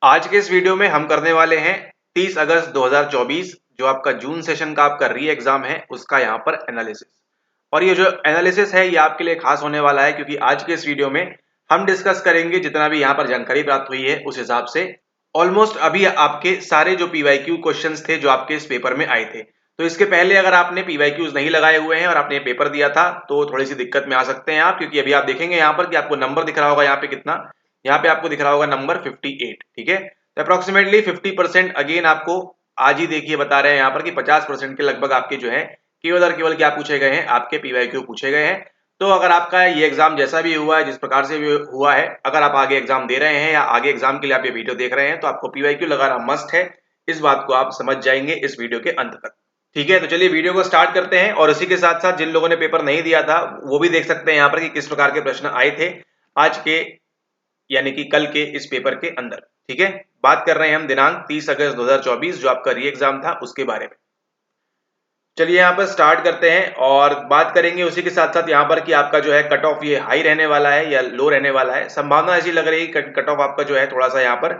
आज के इस वीडियो में हम करने वाले हैं 30 अगस्त 2024 जो आपका जून सेशन का आपका री एग्जाम है उसका यहाँ पर एनालिसिस। और ये जो एनालिसिस है ये आपके लिए खास होने वाला है क्योंकि आज के इस वीडियो में हम डिस्कस करेंगे जितना भी यहाँ पर जानकारी प्राप्त हुई है उस हिसाब से ऑलमोस्ट अभी आपके सारे जो पीवाईक्यू क्वेश्चंस थे जो आपके इस पेपर में आए थे। तो इसके पहले अगर आपने पीवाईक्यूज नहीं लगाए हुए हैं और आपने पेपर दिया था तो थोड़ी सी दिक्कत में आ सकते हैं आप, क्योंकि अभी आप देखेंगे यहाँ पर कि आपको नंबर दिख रहा होगा यहाँ पे कितना, यहाँ पे आपको दिख रहा होगा नंबर 58। ठीक है, तो अप्रोक्सीमेटली 50% अगेन आपको आज ही देखिए बता रहे हैं यहाँ पर कि 50% के लगभग आपके जो है केवल और केवल क्या पूछे गए हैं, आपके पीवाईक्यू पूछे गए हैं। तो अगर आपका ये एग्जाम जैसा भी हुआ है, जिस प्रकार से भी हुआ है, अगर आप आगे एग्जाम दे रहे हैं या आगे एग्जाम के लिए आप ये वीडियो देख रहे हैं तो आपको पीवाईक्यू लगाना मस्ट है। इस बात को आप समझ जाएंगे इस वीडियो के अंत तक। ठीक है, तो चलिए वीडियो को स्टार्ट करते हैं और इसी के साथ साथ जिन लोगों ने पेपर नहीं दिया था वो भी देख सकते हैं यहाँ पर कि किस प्रकार के प्रश्न आए थे आज के यानी कि कल के इस पेपर के अंदर। ठीक है, बात कर रहे हैं हम दिनांक 30 अगस्त 2024 जो आपका री एग्जाम था उसके बारे में। चलिए यहाँ पर स्टार्ट करते हैं और बात करेंगे उसी के साथ साथ यहाँ पर कि आपका जो है कट ऑफ ये हाई रहने वाला है या लो रहने वाला है। संभावना ऐसी लग रही है कट ऑफ आपका जो है थोड़ा सा यहाँ पर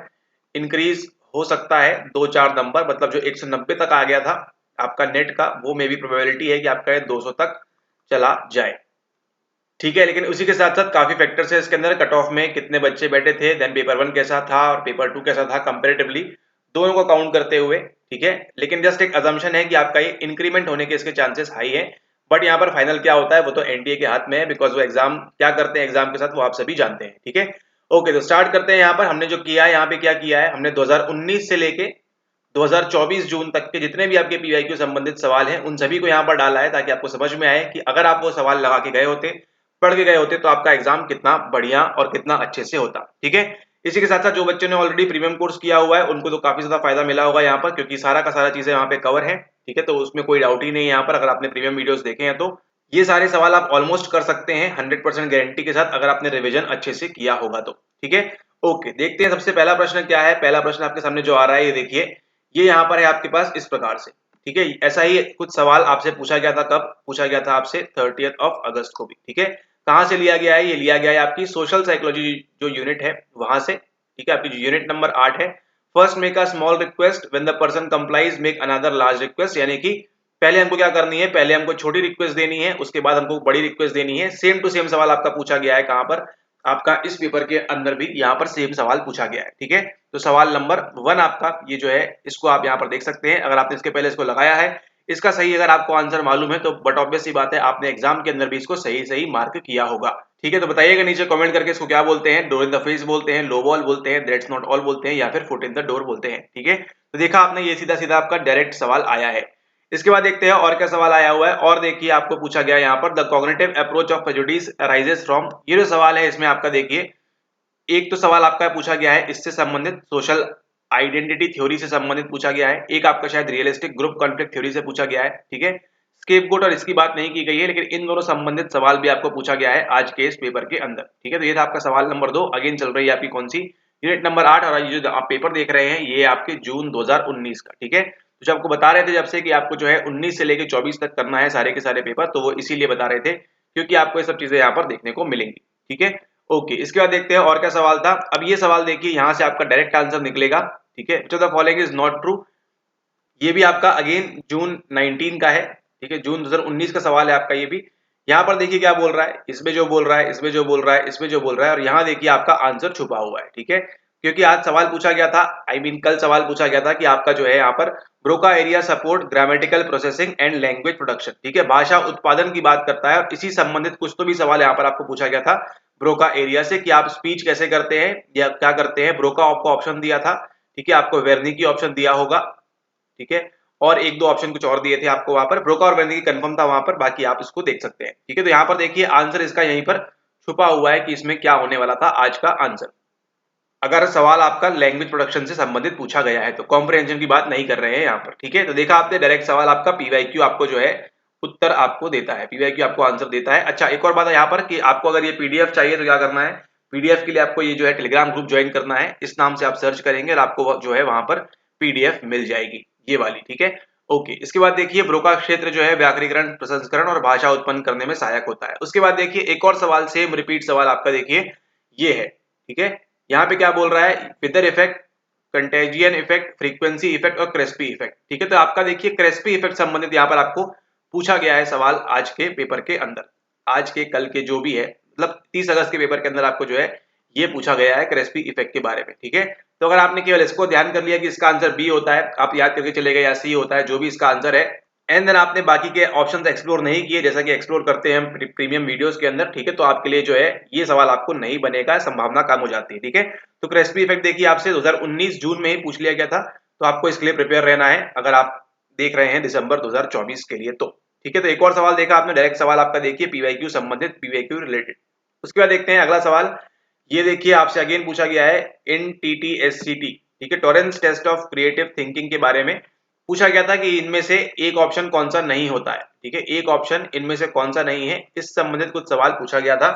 इंक्रीज हो सकता है 2-4 नंबर, मतलब जो 190 तक आ गया था आपका नेट का, वो मे भी प्रोबेबिलिटी है कि आपका 200 तक चला जाए। ठीक है, लेकिन उसी के साथ साथ काफी फैक्टर्स है इसके अंदर, कट ऑफ में कितने बच्चे बैठे थे, देन पेपर 1 कैसा था और पेपर 2 कैसा था कंपैरेटिवली, दोनों को काउंट करते हुए। ठीक है, लेकिन जस्ट एक अजम्पशन है कि आपका ये इंक्रीमेंट होने के इसके चांसेस हाई है, बट यहाँ पर फाइनल क्या होता है वो तो एनटीए के हाथ में है, बिकॉज वो एग्जाम क्या करते हैं एग्जाम के साथ वो आप सभी जानते हैं। ठीक है, ओके, तो स्टार्ट करते हैं। यहाँ पर हमने जो किया है, यहाँ पे क्या किया है, हमने 2019 से लेके 2024 जून तक के जितने भी आपके पीवाईक्यू संबंधित सवाल हैं उन सभी को यहाँ पर डाला है, ताकि आपको समझ में आए कि अगर आप वो सवाल लगा के गए होते, पढ़ के गए होते, तो आपका एग्जाम कितना बढ़िया और कितना अच्छे से होता। ठीक है, इसी के साथ साथ जो बच्चों ने ऑलरेडी प्रीमियम कोर्स किया हुआ है उनको तो काफी ज्यादा फायदा मिला होगा यहाँ पर, क्योंकि सारा का सारा चीजें यहाँ पे कवर है। ठीक है, तो उसमें कोई डाउट ही नहीं है यहाँ पर। अगर आपने प्रीमियम वीडियोस देखे हैं तो ये सारे सवाल आप ऑलमोस्ट कर सकते हैं 100% गारंटी के साथ, अगर आपने रिविजन अच्छे से किया होगा तो। ठीक है, ओके, देखते हैं सबसे पहला प्रश्न क्या है। पहला प्रश्न आपके सामने जो आ रहा है ये देखिए, ये यहाँ पर है आपके पास इस प्रकार से। ठीक है, ऐसा ही कुछ सवाल आपसे पूछा गया था, कब पूछा गया था आपसे, 30 अगस्त को भी। ठीक है, कहां से लिया गया है, ये लिया गया है आपकी सोशल साइकोलॉजी जो यूनिट है वहां से। ठीक है, आपकी जो यूनिट नंबर 8 है, first make a small request when the person complies make another large request, यानी कि पहले हमको क्या करनी है, पहले हमको छोटी रिक्वेस्ट देनी है, उसके बाद हमको बड़ी रिक्वेस्ट देनी है। सेम टू सेम सवाल आपका पूछा गया है, कहां पर, आपका इस पेपर के अंदर भी यहाँ पर सेम सवाल पूछा गया है। ठीक है, तो सवाल नंबर 1 आपका ये जो है इसको आप यहाँ पर देख सकते हैं। अगर आपने इसके पहले इसको लगाया है, इसका सही अगर आपको आंसर मालूम है तो बट ऑब्वियस सी बात है आपने एग्जाम के अंदर भी इसको सही सही मार्क किया होगा। ठीक है, तो बताइएगा नीचे कमेंट करके इसको क्या बोलते हैं, डोर इन द फेस बोलते हैं, लो बॉल बोलते हैं, दैट्स नॉट ऑल बोलते हैं, या फिर फुट इन द डोर बोलते हैं। ठीक है, तो देखा आपने ये सीधा सीधा आपका डायरेक्ट सवाल आया है। इसके बाद देखते हैं और क्या सवाल आया हुआ है। और देखिए आपको पूछा गया है यहाँ पर the cognitive approach of prejudice arises from, ये जो सवाल है इसमें आपका देखिए एक तो सवाल आपका पूछा गया है इससे संबंधित, सोशल आइडेंटिटी थ्योरी से संबंधित पूछा गया है। एक आपका शायद रियलिस्टिक ग्रुप कॉन्फ्लिक्ट थ्योरी से पूछा गया है। ठीक है, स्केपगोट और इसकी बात नहीं की गई है, लेकिन इन दोनों संबंधित सवाल भी आपको पूछा गया है आज के इस पेपर के अंदर। ठीक है, तो ये था आपका सवाल नंबर 2। अगेन चल रही है आपकी कौन सी, यूनिट नंबर 8, और ये जो आप पेपर देख रहे हैं ये आपके जून 2019 का। ठीक है, तो जो आपको बता रहे थे जब से कि आपको जो है 19 से लेकर 24 तक करना है सारे के सारे पेपर, तो वो इसीलिए बता रहे थे क्योंकि आपको ये सब चीजें यहाँ पर देखने को मिलेंगी। ठीक है, ओके, इसके बाद देखते हैं और क्या सवाल था। अब ये सवाल देखिए यहाँ से आपका डायरेक्ट आंसर निकलेगा। ठीक है, which of the following is not true, ये भी आपका अगेन जून 19 का है। ठीक है, जून 2019 का सवाल है आपका ये भी। यहाँ पर देखिए क्या बोल रहा है, इसमें जो बोल रहा है, इसमें जो बोल रहा है, इसमें जो बोल रहा है, और यहाँ देखिए आपका आंसर छुपा हुआ है। ठीक है, क्योंकि आज सवाल पूछा गया था, कल सवाल पूछा गया था कि आपका जो है यहाँ पर Broca area support grammatical processing and language production. ठीक है, भाषा उत्पादन की बात करता है, और इसी संबंधित कुछ तो भी सवाल यहाँ पर आपको पूछा गया था ब्रोका एरिया से, कि आप स्पीच कैसे करते हैं या क्या करते हैं। ब्रोका आपको ऑप्शन दिया था। ठीक है, आपको वेर्निकी ऑप्शन दिया होगा। ठीक है, और एक दो ऑप्शन कुछ और दिए थे आपको वहां पर, ब्रोका और वेर्निकी कंफर्म था वहां पर, बाकी आप इसको देख सकते हैं। ठीक है, तो यहाँ पर देखिए आंसर इसका यहीं पर छुपा हुआ है कि इसमें क्या होने वाला था आज का आंसर, अगर सवाल आपका लैंग्वेज प्रोडक्शन से संबंधित पूछा गया है तो। कॉम्प्रिहेंशन की बात नहीं कर रहे हैं यहाँ पर। ठीक है, तो देखा आपने डायरेक्ट सवाल आपका पीवाईक्यू आपको जो है उत्तर आपको देता है, पीवाईक्यू आपको आंसर देता है। अच्छा, एक और बात है यहाँ पर कि आपको अगर ये पीडीएफ चाहिए तो क्या करना है, पीडीएफ के लिए आपको ये जो है टेलीग्राम ग्रुप ज्वाइन करना है। इस नाम से आप सर्च करेंगे और आपको जो है वहां पर पीडीएफ मिल जाएगी ये वाली। ठीक है, ओके, इसके बाद देखिए ब्रोका क्षेत्र जो है व्याकरणीकरण, प्रसंस्करण और भाषा उत्पन्न करने में सहायक होता है। उसके बाद देखिए एक और सवाल, सेम रिपीट सवाल आपका देखिए ये है। ठीक है, यहाँ पे क्या बोल रहा है, whether effect contagion effect, frequency effect और क्रेस्पी इफेक्ट। ठीक है, तो आपका देखिए क्रेस्पी इफेक्ट संबंधित यहाँ पर आपको पूछा गया है सवाल आज के पेपर के अंदर, आज के कल के जो भी है, मतलब 30 अगस्त के पेपर के अंदर आपको जो है ये पूछा गया है क्रेस्पी इफेक्ट के बारे में। ठीक है, तो अगर आपने केवल इसको ध्यान कर लिया कि इसका आंसर बी होता है, आप याद करके चले गए, या सी होता है, जो भी इसका आंसर है, एंड देन आपने बाकी के ऑप्शंस एक्सप्लोर नहीं किए, जैसा कि एक्सप्लोर करते हैं हम प्रीमियम वीडियोस के अंदर। ठीक है, तो आपके लिए जो है ये सवाल आपको नहीं बनेगा, संभावना कम हो जाती है। ठीक है, तो क्रेस्पी इफेक्ट देखिए आपसे 2019 जून में ही पूछ लिया गया था, तो आपको इसके लिए प्रिपेयर रहना है अगर आप देख रहे हैं दिसंबर 2024 के लिए तो। ठीक है, तो एक और सवाल देखा आपने, डायरेक्ट सवाल आपका देखिए पीवाईक्यू संबंधित, पीवाईक्यू रिलेटेड। उसके बाद देखते हैं अगला सवाल, ये देखिए आपसे अगेन पूछा गया है इन TTSCT, ठीक है, Torrance test of creative thinking के बारे में पूछा गया था कि इनमें से एक ऑप्शन कौन सा नहीं होता है। ठीक है, एक ऑप्शन इनमें से कौन सा नहीं है, इस संबंधित कुछ सवाल पूछा गया था।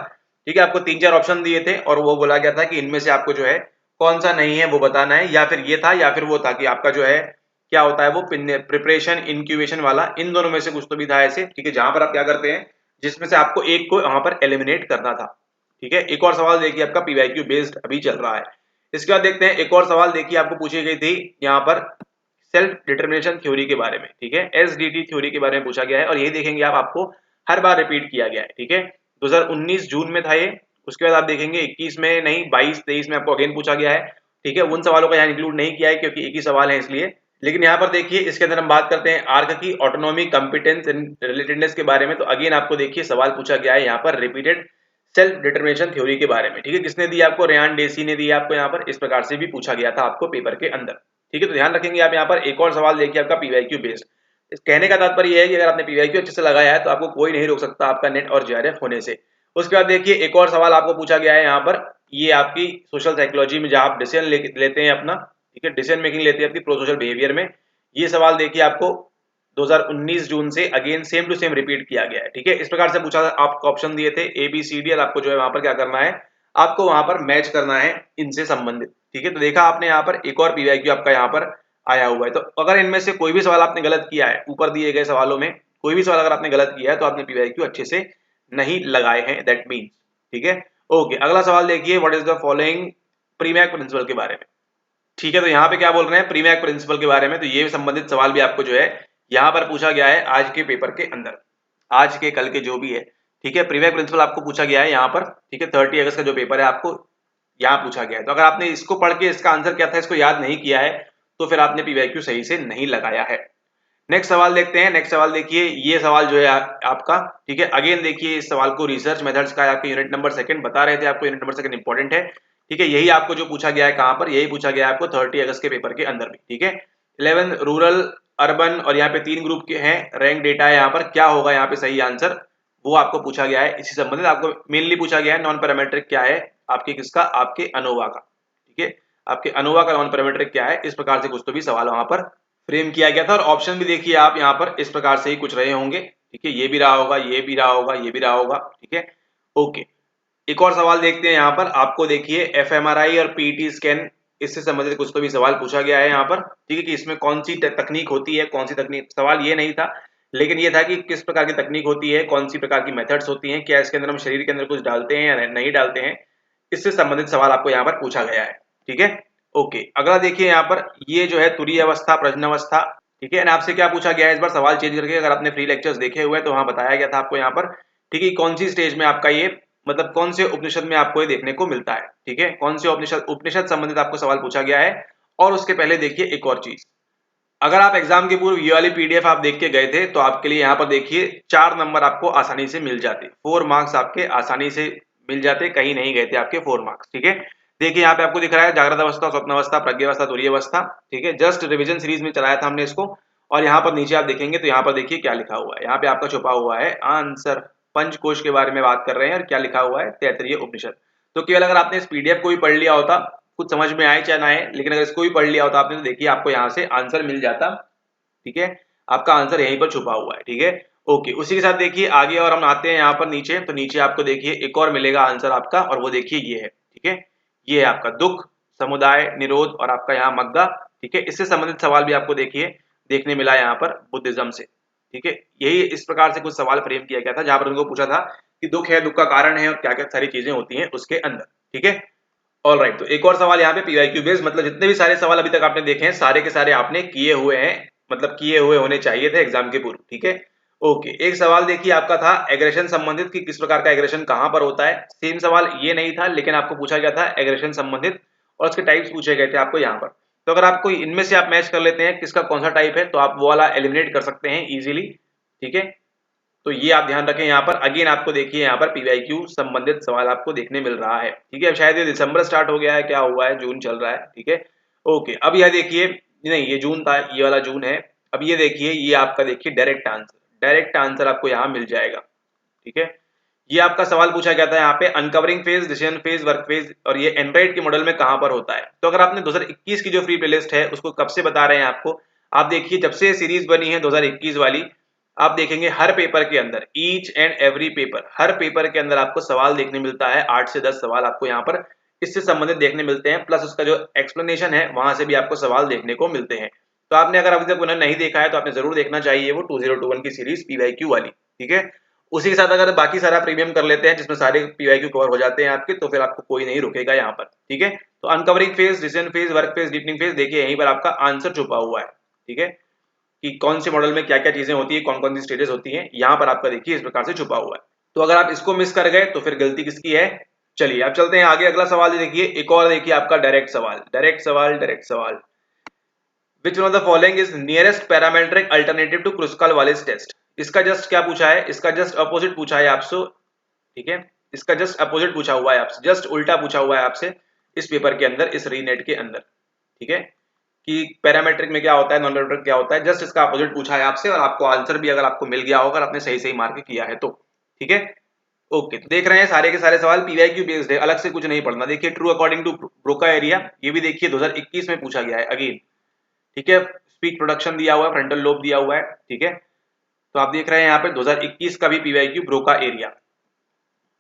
ठीक है, आपको 3-4 ऑप्शन दिए थे और वो बोला गया था कि इनमें से आपको जो है कौन सा नहीं है वो बताना है, या फिर ये था या फिर वो था कि आपका जो है क्या होता है वो प्रिपरेशन इंक्यूबेशन वाला, इन दोनों में से कुछ तो भी था ऐसे। ठीक है, जहां पर आप क्या करते हैं, जिसमें से आपको एक को वहां पर एलिमिनेट करना था। ठीक है, एक और सवाल देखिए आपका पीवाईक्यू बेस्ड अभी चल रहा है। इसके बाद देखते हैं एक और सवाल देखिए आपको पूछी गई थी यहाँ पर सेल्फ डिटर्मिनेशन थ्योरी के बारे में। ठीक है, SDT थ्योरी के बारे में पूछा गया है और यही देखेंगे आप, आपको हर बार रिपीट किया गया है। ठीक है, 2019 जून में था ये, उसके बाद आप देखेंगे 21 में नहीं, 22-23 में आपको अगेन पूछा गया है। ठीक है, उन सवालों का यहाँ इंक्लूड नहीं किया है क्योंकि एक ही सवाल है इसलिए। लेकिन यहाँ पर देखिए इसके अंदर हम बात करते हैं आर्क की ऑटोनॉमी, कॉम्पिटेंस एंड रिलेटेडनेस के बारे में, तो अगेन आपको देखिए सवाल पूछा गया है यहाँ पर रिपीटेड सेल्फ डिटर्मिनेशन थ्योरी के बारे में। ठीक है, किसने दी आपको, रेयान डेसी ने दी आपको, यहाँ पर इस प्रकार से भी पूछा गया था आपको पेपर के अंदर। ठीक है, तो ध्यान रखेंगे आप यहाँ पर। एक और सवाल देखिए आपका पीवाईक्यू बेस्ड, इस कहने का तात्पर्य है कि अगर आपने पीवाईक्यू अच्छे से लगाया है तो आपको कोई नहीं रोक सकता आपका नेट और JRF होने से। उसके बाद देखिए एक और सवाल आपको पूछा गया है यहाँ पर, ये आपकी सोशल साइकोलॉजी में जहाँ आप डिसीजन लेते हैं अपना, ठीक है, डिसीजन मेकिंग लेते हैं आपकी प्रो सोशल बिहेवियर में, ये सवाल देखिए आपको 2019 जून से again same to same repeat किया गया है। ठीक है, इस प्रकार से पूछा, आपको ऑप्शन दिए थे ABCD और आपको जो है वहां पर क्या करना है, आपको वहां पर मैच करना है इनसे संबंधित। ठीक है, तो देखा आपने यहाँ पर एक और पीवाईक्यू आपका यहाँ पर आया हुआ है, तो अगर इनमें से कोई भी सवाल आपने गलत किया है, ऊपर दिए गए सवालों में कोई भी सवाल अगर आपने गलत किया है तो आपने पीवाईक्यू अच्छे से नहीं लगाए हैं, दैट मीन्स। ठीक है, ओके, अगला सवाल देखिए, what is the following Premack principle के बारे में। ठीक है, तो यहाँ पे क्या बोल रहे हैं, प्रीमैक प्रिंसिपल के बारे में, तो ये संबंधित सवाल भी आपको जो है यहाँ पर पूछा गया है आज के पेपर के अंदर, आज के कल के जो भी है। ठीक है, प्रीमैक प्रिंसिपल आपको पूछा गया है यहाँ पर। ठीक है, 30 अगस्त का जो पेपर है आपको यहाँ पूछा गया है, तो अगर आपने इसको पढ़ के इसका आंसर क्या था इसको याद नहीं किया है तो फिर आपने पीवाईक्यू सही से नहीं लगाया है। नेक्स्ट सवाल देखते हैं, नेक्स्ट सवाल देखिए, ये सवाल जो है आपका, ठीक है, अगेन देखिए इस सवाल को रिसर्च मेथड्स का आपके यूनिट नंबर 2 बता रहे थे आपको, यूनिट नंबर 2 इंपॉर्टेंट है। ठीक है, यही आपको जो पूछा गया है कहां पर, यही पूछा गया है आपको 30 अगस्त के पेपर के अंदर भी। ठीक है, 11 रूरल अर्बन और यहाँ पे 3 ग्रुप के हैं, रैंक डेटा है यहाँ पर, क्या होगा यहाँ पे सही आंसर वो आपको पूछा गया है। इसी संबंधित आपको मेनली पूछा गया है नॉन पैरामेट्रिक क्या है आपके, किसका, आपके अनोवा का। ठीक है, आपके अनोवा का नॉन पैरामेट्रिक क्या है, इस प्रकार से कुछ तो भी सवाल वहां पर फ्रेम किया गया था और ऑप्शन भी देखिए आप यहाँ पर इस प्रकार से ही कुछ रहे होंगे। ठीक है, ये भी रहा होगा, ये भी रहा होगा, ये भी रहा होगा। ठीक है, ओके, एक और सवाल देखते हैं यहाँ पर, आपको देखिए fMRI और PET स्कैन, इससे संबंधित कुछ तो भी सवाल पूछा गया है यहाँ पर। ठीक है, कि इसमें कौन सी तकनीक होती है, कौन सी तकनीक, सवाल ये नहीं था लेकिन ये था कि किस प्रकार की तकनीक होती है, कौन सी प्रकार की मेथड्स होती हैं, क्या इसके अंदर हम शरीर के अंदर कुछ डालते हैं या नहीं डालते हैं, इससे संबंधित सवाल आपको यहाँ पर पूछा गया है। ठीक है, ओके, अगला देखिए यहाँ पर, ये जो है तुरीय अवस्था, प्रजनन अवस्था। ठीक है, आपसे क्या पूछा गया है इस बार सवाल चेंज करके, अगर आपने फ्री लेक्चर्स देखे हुए हैं तो वहां बताया गया था आपको यहाँ पर। ठीक है, कौन सी स्टेज में आपका ये, मतलब कौन से उपनिषद में आपको ये देखने को मिलता है। ठीक है, कौन से उपनिषद संबंधित आपको सवाल पूछा गया है। और उसके पहले देखिए एक और चीज, अगर आप एग्जाम के पूर्व ये वाली PDF आप देख के गए थे तो आपके लिए यहाँ पर देखिए 4 नंबर आपको आसानी से मिल जाते, 4 मार्क्स आपके आसानी से मिल जाते, कहीं नहीं गए थे आपके 4 मार्क्स। ठीक है, देखिए यहाँ पे आपको दिख रहा है जागृत अवस्था, स्वप्न अवस्था, प्रज्ञा अवस्था, तुरीय अवस्था। ठीक है, जस्ट रिवीजन सीरीज में चलाया था हमने इसको। और यहाँ पर नीचे आप देखेंगे तो यहाँ पर देखिए क्या लिखा हुआ है, यहाँ पे आपका छुपा हुआ है आंसर, पंचकोश के बारे में बात कर रहे हैं और क्या लिखा हुआ है, तैत्तिरीय उपनिषद। तो केवल अगर आपने इस PDF को भी पढ़ लिया होता, कुछ समझ में आए चाहे ना आए, लेकिन अगर इसको भी पढ़ लिया होता आपने तो देखिए आपको यहाँ से आंसर मिल जाता। ठीक है, आपका आंसर यहीं पर छुपा हुआ है। ठीक है, ओके, उसी के साथ देखिए आगे और हम आते हैं यहाँ पर नीचे, तो नीचे आपको देखिए एक और मिलेगा आंसर आपका, और वो देखिए ये है। ठीक है, ये है आपका दुख, समुदाय, निरोध और आपका यहाँ मग्गा। ठीक है, इससे संबंधित सवाल भी आपको देखिए देखने मिला यहाँ पर बुद्धिज्म से। ठीक है, यही इस प्रकार से कुछ सवाल फ्रेम किया गया था जहां पर उनको पूछा था कि दुख है, दुख का कारण है और क्या क्या सारी चीजें होती हैं उसके अंदर। ठीक है, ऑलराइट, तो एक और सवाल यहाँ पे पीवाईक्यू बेस्ड, मतलब जितने भी सारे सवाल अभी तक आपने देखे हैं सारे के सारे आपने किए हुए हैं, मतलब किए हुए होने चाहिए थे एग्जाम के पूर्व, ठीक है। ओके, एक सवाल देखिए आपका था एग्रेशन संबंधित कि किस प्रकार का एग्रेशन कहां पर होता है। सेम सवाल ये नहीं था, लेकिन आपको पूछा गया था एग्रेशन संबंधित और उसके टाइप्स पूछे गए थे आपको यहाँ पर। तो अगर आपको इनमें से आप मैच कर लेते हैं किसका कौन सा टाइप है, तो आप वो वाला एलिमिनेट कर सकते हैं इजीली, ठीक है। तो ये आप ध्यान रखें, यहाँ पर अगेन आपको देखिए यहाँ पर पीवाईक्यू संबंधित सवाल आपको देखने मिल रहा है, ठीक है। अब शायद ये दिसंबर स्टार्ट हो गया है, क्या हुआ है, जून चल रहा है, ठीक है। ओके, अब यह देखिए, नहीं ये जून था, ये वाला जून है। अब ये देखिए, ये आपका देखिए डायरेक्ट आंसर आपको यहाँ मिल जाएगा, ठीक है। ये आपका सवाल पूछा गया था यहाँ पे uncovering phase, decision phase, work phase, और ये एंड्रॉइड के मॉडल में कहां पर होता है। तो अगर आपने 2021 की जो फ्री प्लेलिस्ट है उसको कब से बता रहे हैं आपको, आप देखिए जब से सीरीज बनी है 2021 वाली, आप देखेंगे हर पेपर के अंदर, each and every paper, her paper के अंदर आपको सवाल देखने मिलता है, 8 से 10 सवाल आपको यहाँ पर इससे संबंधित देखने मिलते हैं, प्लस उसका जो एक्सप्लेनेशन है वहां से भी आपको सवाल देखने को मिलते हैं। तो आपने अगर अभी तक उन्हें नहीं देखा है तो आपने जरूर देखना चाहिए वो 2021 की सीरीज पीवाईक्यू वाली, ठीक है। उसी के साथ अगर बाकी सारा प्रीमियम कर लेते हैं जिसमें सारे पीवाईक्यू कवर हो जाते हैं आपके, तो फिर आपको कोई नहीं रुकेगा यहाँ पर, ठीक है। तो uncovering phase, decision phase, work phase, deepening phase, देखिए यहीं पर आपका आंसर छुपा हुआ है, ठीक है, कि कौन से मॉडल में क्या क्या चीजें होती है, कौन कौन सी स्टेजेस होती हैं, यहाँ पर आपका देखिए इस प्रकार से छुपा हुआ है। तो अगर आप इसको मिस कर गए तो फिर गलती किसकी है। चलिए अब चलते हैं आगे, अगला सवाल देखिए, एक और देखिए आपका डायरेक्ट सवाल, which one of the following is nearest parametric alternative to Kruskal Wallis test. इसका जस्ट क्या पूछा है, इसका जस्ट अपोजिट पूछा है आपसे, ठीक है। इसका जस्ट अपोजिट पूछा हुआ है आपसे, जस्ट उल्टा पूछा हुआ है आपसे इस पेपर के अंदर, इस रीनेट के अंदर, ठीक है, कि पैरामेट्रिक में क्या होता है, नॉन पैरामेट्रिक क्या होता है, जस्ट इसका अपोजिट पूछा है आपसे, और आपको आंसर भी अगर आपको मिल गया होगा, आपने सही सही मार्क किया है तो, ठीक है। ओके, तो देख रहे हैं सारे के सारे सवाल पीवाईक्यू बेस्ड है, अलग से कुछ नहीं पढ़ना। देखिए true according to Broca area, ये भी देखिए 2021 में पूछा गया है अगेन, ठीक है। स्पीच प्रोडक्शन दिया हुआ है, फ्रंटल लोब दिया हुआ है, ठीक है। तो आप देख रहे हैं यहाँ पे 2021 का भी पीवाईक्यू ब्रोका एरिया।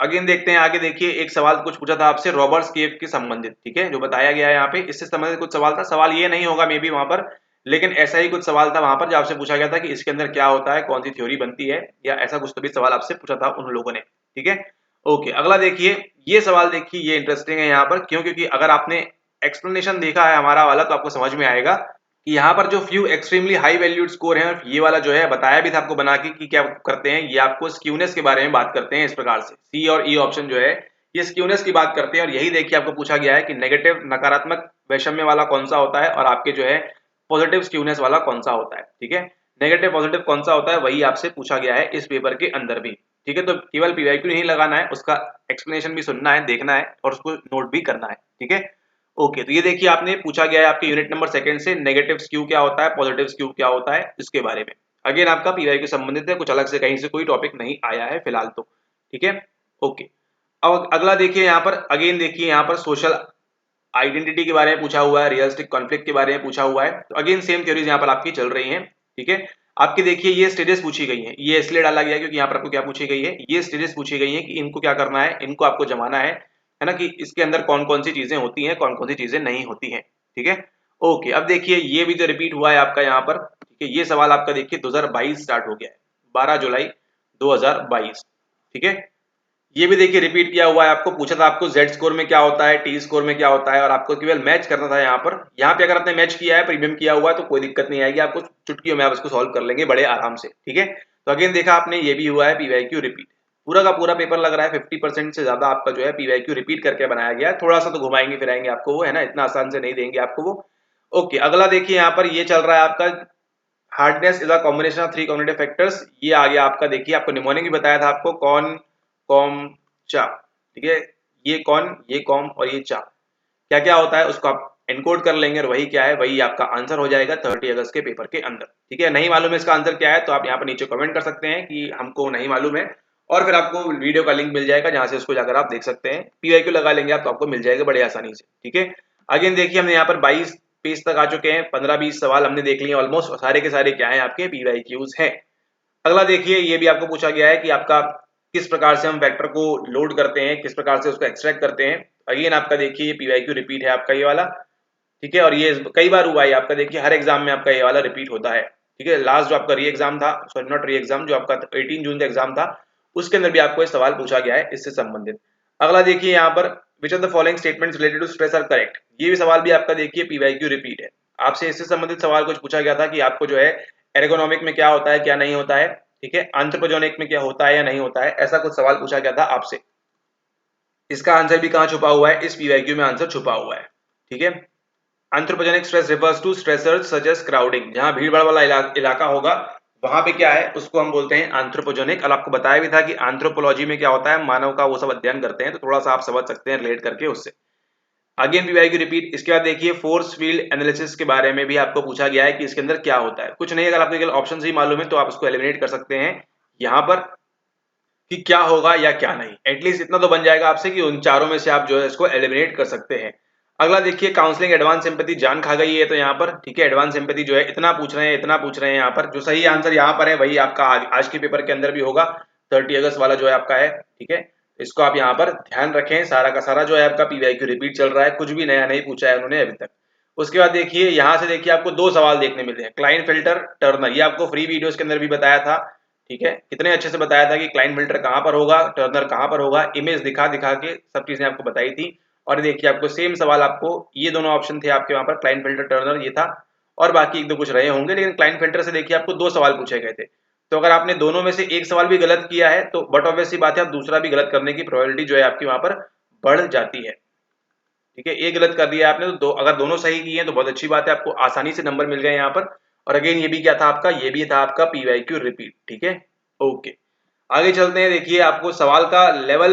अगेन देखते हैं आगे, देखिए एक सवाल कुछ पूछा था आपसे रॉबर्ट्स केव के संबंधित, ठीक है, जो बताया गया है यहाँ पे, इससे संबंधित कुछ सवाल था। सवाल ये नहीं होगा मे बी वहां पर, लेकिन ऐसा ही कुछ सवाल था वहां पर जो आपसे पूछा गया था कि इसके अंदर क्या होता है, कौन सी थ्योरी बनती है, या ऐसा कुछ तो भी सवाल आपसे पूछा था उन लोगों ने, ठीक है। ओके, अगला देखिए, ये सवाल देखिए, ये इंटरेस्टिंग है यहाँ पर, क्यों, क्योंकि अगर आपने एक्सप्लेनेशन देखा है हमारा वाला तो आपको समझ में आएगा कि यहाँ पर जो few extremely high valued score है, और ये वाला जो है बताया भी था आपको बना के कि क्या करते हैं, ये आपको स्क्यूनेस के बारे में बात करते हैं। इस प्रकार से सी और ई ऑप्शन जो है ये स्क्यूनेस की बात करते हैं, और यही देखिए आपको पूछा गया है कि नेगेटिव नकारात्मक वैषम्य वाला कौन सा होता है, और आपके जो है पॉजिटिव स्क्यूनेस वाला कौन सा होता है, ठीक है। नेगेटिव पॉजिटिव कौन सा होता है वही आपसे पूछा गया है इस पेपर के अंदर भी, ठीक है। तो केवल पीवाईक्यू नहीं लगाना है, उसका एक्सप्लेनेशन भी सुनना है, देखना है, और उसको नोट भी करना है, ठीक है। ओके, तो ये देखिए आपने पूछा गया है आपके यूनिट नंबर सेकंड से नेगेटिव स्क्यू क्या होता है, पॉजिटिव स्क्यू क्या होता है, इसके बारे में अगेन आपका पीवाईक्यू संबंधित है, कुछ अलग से कहीं से कोई टॉपिक नहीं आया है फिलहाल तो, ठीक है। ओके, अब अगला देखिए यहाँ पर, अगेन देखिए यहाँ पर सोशल आइडेंटिटी के बारे में पूछा हुआ है, रियलिस्टिक कॉन्फ्लिक्ट के बारे में पूछा हुआ है। तो अगेन सेम थ्योरीज यहाँ पर आपकी चल रही हैं, ठीक है। आपके देखिए ये स्टेजेस पूछी गई हैं, ये इसलिए डाला गया क्योंकि यहाँ पर आपको क्या पूछी गई है, ये स्टेजेस पूछी गई हैं कि इनको क्या करना है, इनको आपको जमाना है ना, कि इसके अंदर कौन कौन सी चीजें होती हैं, कौन कौन सी चीजें नहीं होती हैं, ठीक है। ओके, अब देखिए ये भी जो रिपीट हुआ है आपका यहाँ पर, ठीक है, ये सवाल आपका देखिए 2022 स्टार्ट हो गया है, 12 जुलाई 2022, ठीक है। ये भी देखिए रिपीट किया हुआ है, आपको पूछा था आपको जेड स्कोर में क्या होता है, टी स्कोर में क्या होता है, और आपको केवल मैच करना था यहाँ पर। यहाँ पे अगर आपने मैच किया है, प्रीमियम किया हुआ है, तो कोई दिक्कत नहीं आएगी, आपको चुटकियों में आप इसको सॉल्व कर लेंगे बड़े आराम से, ठीक है। तो अगेन देखा आपने, ये भी हुआ है पीवाईक्यू रिपीट, पूरा का पूरा पेपर लग रहा है 50% से ज्यादा आपका जो है पीवाईक्यू रिपीट करके बनाया गया है। थोड़ा सा तो घुमाएंगे फिराएंगे आपको वो, है ना, इतना आसान से नहीं देंगे आपको वो। ओके, अगला देखिए यहाँ पर ये चल रहा है आपका hardness is a combination of 3 cognitive factors. ये आ गया आपका, देखिए आपको निमोनिक भी बताया था आपको, कौन कॉम चा, ठीक है, ये कौन, ये कॉम और ये चा क्या क्या होता है उसको आप एनकोड कर लेंगे, और वही क्या है, वही आपका आंसर हो जाएगा 30 अगस्त के पेपर के अंदर, ठीक है। नहीं मालूम है इसका आंसर क्या है तो आप यहाँ पर नीचे कमेंट कर सकते हैं कि हमको नहीं मालूम है, और फिर आपको वीडियो का लिंक मिल जाएगा जहां से उसको जाकर आप देख सकते हैं, पीवाईक्यू लगा लेंगे आप तो आपको मिल जाएगा बड़े आसानी से, ठीक है। अगेन देखिए हमने यहाँ पर 22 पेज तक आ चुके हैं, 15-20 सवाल हमने देख लिए ऑलमोस्ट, सारे के सारे क्या है आपके पीवाईक्यूज हैं। अगला देखिए, ये भी आपको पूछा गया है कि आपका किस प्रकार से हम वेक्टर को लोड करते हैं, किस प्रकार से उसको एक्सट्रैक्ट करते हैं। अगेन आपका देखिए ये पीवाईक्यू रिपीट है आपका ये वाला, ठीक है, और ये कई बार हुआ है आपका, देखिए हर एग्जाम में आपका ये वाला रिपीट होता है, ठीक है। लास्ट जो आपका री एग्जाम था, सॉरी नॉट री एग्जाम, जो आपका 18 जून का एग्जाम था, उसके अंदर भी आपको ये सवाल पूछा गया है इससे संबंधित। अगला देखिए यहाँ पर which of the following statements related to stress are correct. ये भी सवाल भी आपका देखिए पीवाईक्यू रिपीट है। आपसे इससे संबंधित सवाल कुछ पूछा गया था कि आपको जो है एर्गोनॉमिक में क्या होता है क्या नहीं होता है, ठीक है, एंथ्रोपोजेनिक में क्या होता है या नहीं होता है, ऐसा कुछ सवाल पूछा गया था आपसे। इसका आंसर भी कहाँ छुपा हुआ है, इस पीवाईक्यू में आंसर छुपा हुआ है, ठीक है। Anthropogenic stress refers to stressors such as crowding, जहां भीड़ भाड़ वाला इलाका होगा वहां पे क्या है उसको हम बोलते हैं एंथ्रोपोजेनिक। और आपको बताया भी था कि एंथ्रोपोलॉजी में क्या होता है, मानव का वो सब अध्ययन करते हैं, तो थोड़ा सा आप समझ सकते हैं रिलेट करके उससे। Again PYQ repeat. इसके बाद देखिए फोर्स फील्ड एनालिसिस के बारे में भी आपको पूछा गया है कि इसके अंदर क्या होता है। कुछ नहीं, अगर आपको ऑप्शन ही मालूम है तो आप उसको एलिमिनेट कर सकते हैं यहाँ पर कि क्या होगा या क्या नहीं। एटलीस्ट इतना तो बन जाएगा आपसे कि उन चारों में से आप जो है इसको एलिमिनेट कर सकते हैं। अगला देखिए काउंसलिंग एडवांस सिंपैथी जान खा गई है तो यहाँ पर, ठीक है, एडवांस सिंपैथी जो है इतना पूछ रहे हैं इतना पूछ रहे हैं यहाँ पर। जो सही आंसर यहाँ पर है वही आपका आज के पेपर के अंदर भी होगा। 30 अगस्त वाला जो है आपका है, ठीक है, इसको आप यहाँ पर ध्यान रखें। सारा का सारा जो है आपका पीवाईक्यू रिपीट चल रहा है, कुछ भी नया नहीं पूछा है उन्होंने अभी तक। उसके बाद देखिए यहाँ से देखिए आपको दो सवाल देखने मिलते हैं, क्लाइन फिल्टर टर्नर, ये आपको फ्री वीडियोस के अंदर भी बताया था, ठीक है, कितने अच्छे से बताया था कि क्लाइन फिल्टर कहाँ पर होगा, टर्नर कहाँ पर होगा, इमेज दिखा दिखा के सब चीजें आपको बताई थी। और देखिए आपको सेम सवाल, आपको ये दोनों ऑप्शन थे आपके वहां पर, क्लाइन फिल्टर टर्नर ये था, और बाकी एक दो कुछ रहे होंगे, लेकिन क्लाइन फिल्टर से देखिए आपको दो सवाल पूछे गए थे। तो अगर आपने दोनों में से एक सवाल भी गलत किया है तो बट ऑब्वियस सी बात है आप दूसरा भी गलत करने की प्रोबेबिलिटी जो है आपकी वहां पर बढ़ जाती है, ठीक है। एक गलत कर दिया आपने तो अगर दोनों सही किए हैं तो बहुत अच्छी बात है, आपको आसानी से नंबर मिल गए यहाँ पर। और अगेन ये भी क्या था आपका, ये भी था आपका पीवाईक्यू रिपीट, ठीक है। ओके, आगे चलते हैं। देखिए आपको सवाल का लेवल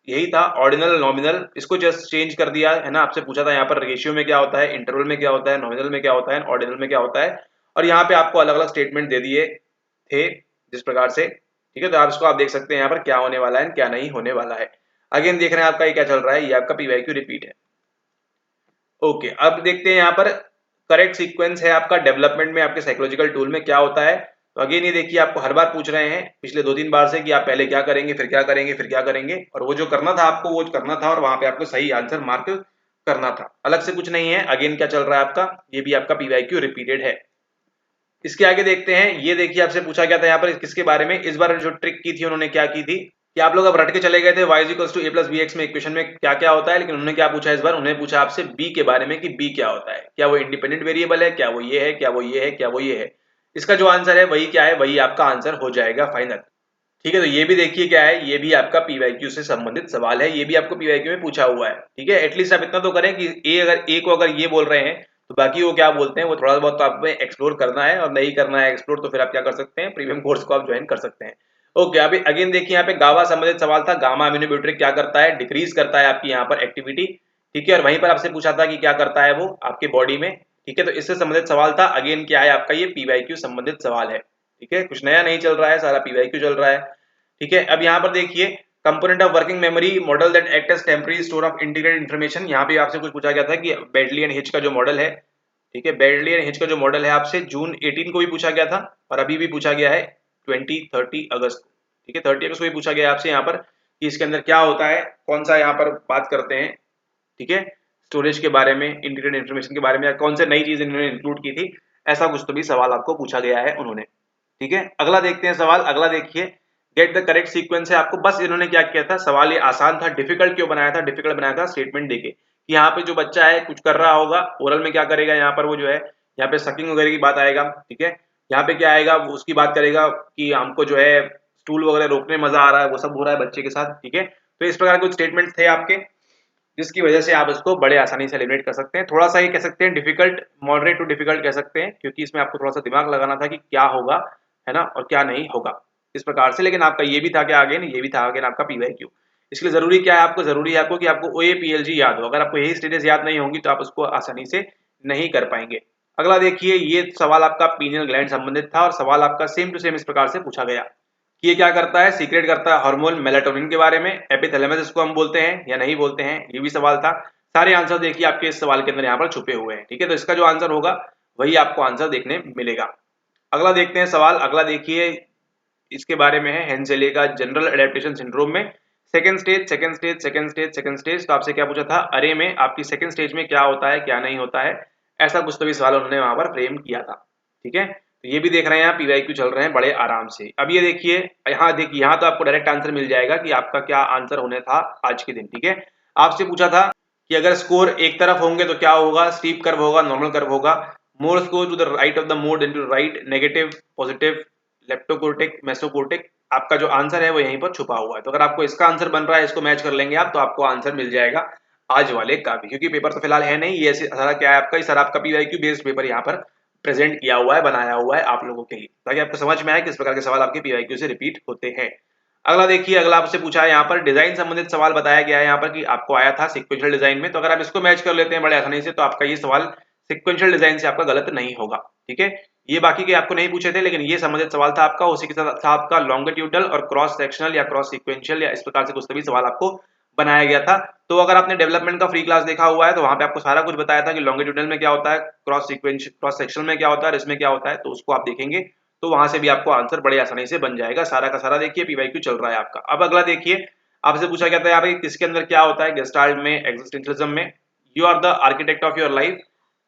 यही था, ऑर्डिनल नॉमिनल, इसको जस्ट चेंज कर दिया है ना। आपसे पूछा था यहाँ पर रेशियो में क्या होता है, इंटरवल में क्या होता है, नॉमिनल में क्या होता है, ऑर्डिनल में क्या होता है, और यहाँ पे आपको अलग अलग स्टेटमेंट दे दिए थे जिस प्रकार से, ठीक है। तो आप इसको आप देख सकते हैं यहाँ पर क्या होने वाला है क्या नहीं होने वाला है। अगेन देख रहे हैं आपका ये क्या चल रहा है, ये आपका पीवाईक्यू रिपीट है। ओके, अब देखते हैं यहाँ पर करेक्ट सीक्वेंस है आपका डेवलपमेंट में, आपके साइकोलॉजिकल टूल में क्या होता है। तो अगेन ये देखिए आपको हर बार पूछ रहे हैं पिछले 2-3 बार से कि आप पहले क्या करेंगे फिर क्या करेंगे फिर क्या करेंगे, और वो जो करना था आपको वो करना था और वहां पे आपको सही आंसर मार्क करना था, अलग से कुछ नहीं है। अगेन क्या चल रहा है आपका, ये भी आपका पीवाईक्यू रिपीटेड है। इसके आगे देखते हैं, ये देखिए आपसे पूछा गया था यहाँ पर किसके बारे में, इस बार जो ट्रिक की थी उन्होंने क्या की थी कि आप लोग अब रट के चले गए थे y equals to a plus bx में इक्वेशन में क्या क्या होता है, लेकिन उन्होंने क्या पूछा इस बार, उन्होंने पूछा आपसे b के बारे में कि b क्या होता है, क्या वो इंडिपेंडेंट वेरिएबल है, क्या वो ये है, क्या वो ये है, क्या वो ये है। इसका जो आंसर है वही क्या है, वही आपका आंसर हो जाएगा फाइनल, ठीक है। तो ये भी देखिए क्या है, ये भी आपका पीवाईक्यू से संबंधित सवाल है, ये भी आपको पीवाईक्यू में पूछा हुआ है, ठीक है। एटलीस्ट आप इतना तो करें कि ए को अगर ये बोल रहे हैं तो बाकी वो क्या बोलते हैं वो थोड़ा बहुत तो आपको एक्सप्लोर करना है, और नहीं करना है एक्सप्लोर तो फिर आप क्या कर सकते हैं, प्रीमियम कोर्स को आप ज्वाइन कर सकते हैं। ओके, अभी अगेन देखिए यहाँ पे गावा संबंधित सवाल था, गामा अमीनोब्यूटेरिक क्या करता है, डिक्रीज करता है आपकी यहाँ पर एक्टिविटी, ठीक है। और वहीं पर आपसे पूछा था कि क्या करता है वो आपके बॉडी में, ठीक है। तो इससे संबंधित सवाल था। अगेन क्या है आपका, ये पीवाईक्यू संबंधित सवाल है, ठीक है, कुछ नया नहीं चल रहा है, सारा पीवाईक्यू चल रहा है, ठीक है। अब यहाँ पर देखिए component of working memory model that act as temporary store of integrated information, यहाँ पे आपसे कुछ पूछा गया था कि बेडली एंड हिच का जो मॉडल है, ठीक है, बेडली एंड हिच का जो मॉडल है आपसे जून 18 को भी पूछा गया था और अभी भी पूछा गया है 30 अगस्त को, ठीक है। 30 अगस्त को भी पूछा गया आपसे यहाँ पर कि इसके अंदर क्या होता है, कौन सा यहाँ पर बात करते हैं, ठीक है, स्टोरेज के बारे में, इंटीग्रेटेड इन्फॉर्मेशन के बारे में, या कौन से नई चीज इन्होंने इंक्लूड की थी, ऐसा कुछ तो भी सवाल आपको पूछा गया है उन्होंने, ठीक है। अगला देखते हैं सवाल, अगला देखिए गेट द करेक्ट सीक्वेंस है। आपको बस इन्होंने क्या किया था, सवाल ये आसान था, डिफिकल्ट क्यों बनाया था, डिफिकल्ट बनाया था स्टेटमेंट देके कि यहाँ पे जो बच्चा है कुछ कर रहा होगा, ओरल में क्या करेगा, यहाँ पर वो जो है यहाँ पे सकिंग वगैरह की बात आएगा, ठीक है। यहाँ पे क्या आएगा, वो उसकी बात करेगा कि हमको जो है स्टूल वगैरह रोकने मजा आ रहा है, वो सब हो रहा है बच्चे के साथ, ठीक है। तो इस प्रकार के कुछ स्टेटमेंट थे आपके जिसकी वजह से आप इसको बड़े आसानी से एलिमिनेट कर सकते हैं। थोड़ा सा ये कह सकते हैं डिफिकल्ट, मॉडरेट टू डिफिकल्ट कह सकते हैं, क्योंकि इसमें आपको थोड़ा सा दिमाग लगाना था कि क्या होगा, है ना, और क्या नहीं होगा इस प्रकार से। लेकिन आपका ये भी था क्या आगे, ये भी था आगे आपका पीवाईक्यू। इसके लिए जरूरी क्या है आपको, जरूरी है आपको कि आपको OAPLG याद हो। अगर आपको यही स्टेजेस याद नहीं होंगी तो आप उसको आसानी से नहीं कर पाएंगे। अगला देखिए, ये सवाल आपका पीनियल ग्लैंड संबंधित था और सवाल आपका सेम टू सेम इस प्रकार से पूछा गया कि ये क्या करता है, सीक्रेट करता है हार्मोन मेलाटोनिन के बारे में, एपिथैलेमस इसको हम बोलते हैं या नहीं बोलते हैं, ये भी सवाल था। सारे आंसर देखिए आपके इस सवाल के अंदर यहाँ पर छुपे हुए हैं, ठीक है। तो इसका जो आंसर होगा वही आपको आंसर देखने मिलेगा। अगला देखते हैं सवाल, अगला देखिए इसके बारे में है हेंसेले का जनरल एडेप्टेशन सिंड्रोम में second stage, second stage, second stage, second stage. तो आपसे क्या पूछा था, अरे में आपकी सेकंड स्टेज में क्या होता है क्या नहीं होता है, ऐसा कुछ तो भी सवाल उन्होंने वहां पर फ्रेम किया था, ठीक है। तो ये भी देख रहे हैं आप, पीवाईक्यू चल रहे हैं बड़े आराम से। अब ये देखिए यहाँ, देखिए यहाँ तो आपको डायरेक्ट आंसर मिल जाएगा कि आपका क्या आंसर होने था आज के दिन, ठीक है। आपसे पूछा था कि अगर स्कोर एक तरफ होंगे तो क्या होगा, स्टीप कर्व होगा, नॉर्मल कर्व होगा। More score to the right of the mode into right, negative, positive, leptokurtic, mesokurtic. आपका जो आंसर है वो यहीं पर छुपा हुआ है। तो अगर आपको इसका आंसर बन रहा है, इसको मैच कर लेंगे आप, तो आपको आंसर मिल जाएगा आज वाले का भी, क्योंकि पेपर तो फिलहाल है नहीं। ये सारा क्या है आपका, ये सारा आपका पीवाईक्यू बेस्ड पेपर यहाँ पर प्रेजेंट किया हुआ है, बनाया हुआ है आप लोगों के लिए, ताकि आपको समझ में आए किस प्रकार के सवाल आपके पीवाईक्यू से रिपीट होते हैं। अगला देखिए, अगला आपसे पूछा है यहाँ पर डिजाइन संबंधित सवाल बताया गया है यहाँ पर कि आपको आया था सिक्वेंशियल डिजाइन में। तो अगर आप इसको मैच कर लेते हैं बड़े आसानी से, तो आपका ये सवाल सिक्वेंशियल डिजाइन से आपका गलत नहीं होगा। ठीक है, ये बाकी के आपको नहीं पूछे थे, लेकिन ये संबंधित सवाल था आपका। उसी के साथ था आपका लॉन्गिट्यूडल और क्रॉस सेक्शनल या क्रॉस सिक्वेंशियल या इस प्रकार से कुछ सभी सवाल आपको बनाया गया था। तो अगर आपने डेवलपमेंट का फ्री क्लास देखा हुआ है, तो वहां पे आपको सारा कुछ बताया था कि लॉन्गिट्यूडल में क्या होता है, क्रॉस सेक्शनल में क्या होता है और इसमें क्या होता है। तो उसको आप देखेंगे तो वहां से भी आपको आंसर बड़े आसानी से बन जाएगा। सारा का सारा देखिए पीवाईक्यू चल रहा है आपका। अब अगला देखिए, आपसे पूछा गया था यहाँ पे किसके अंदर क्या होता है, गेस्टाल्ट में, एक्जिस्टेंशियलिज्म में, you are the architect of your life.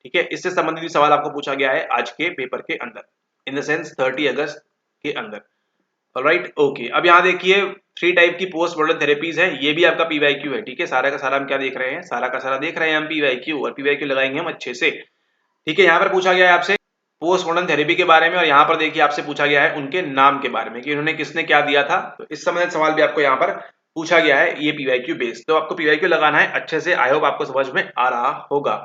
ठीक है, इससे संबंधित भी सवाल आपको पूछा गया है आज के पेपर के अंदर, इन द सेंस 30 अगस्त के अंदर। Alright, okay. अब यहाँ देखिए 3 टाइप की पोस्ट मॉडर्न थेरेपीज है, ये भी आपका पीवाईक्यू है। ठीक है, सारा का सारा हम क्या देख रहे हैं, सारा का सारा देख रहे हैं हम पीवाईक्यू, और पीवाईक्यू लगाएंगे हम अच्छे से। ठीक है, यहाँ पर पूछा गया है आपसे पोस्ट मॉडर्न थेरेपी के बारे में, और यहाँ पर देखिए आपसे पूछा गया है उनके नाम के बारे में कि उन्होंने किसने क्या दिया था। तो इस संबंधित सवाल भी आपको यहाँ पर पूछा गया है, ये पीवाईक्यू बेस्ड। तो आपको पीवाईक्यू लगाना है अच्छे से, आई होप आपको समझ में आ रहा होगा।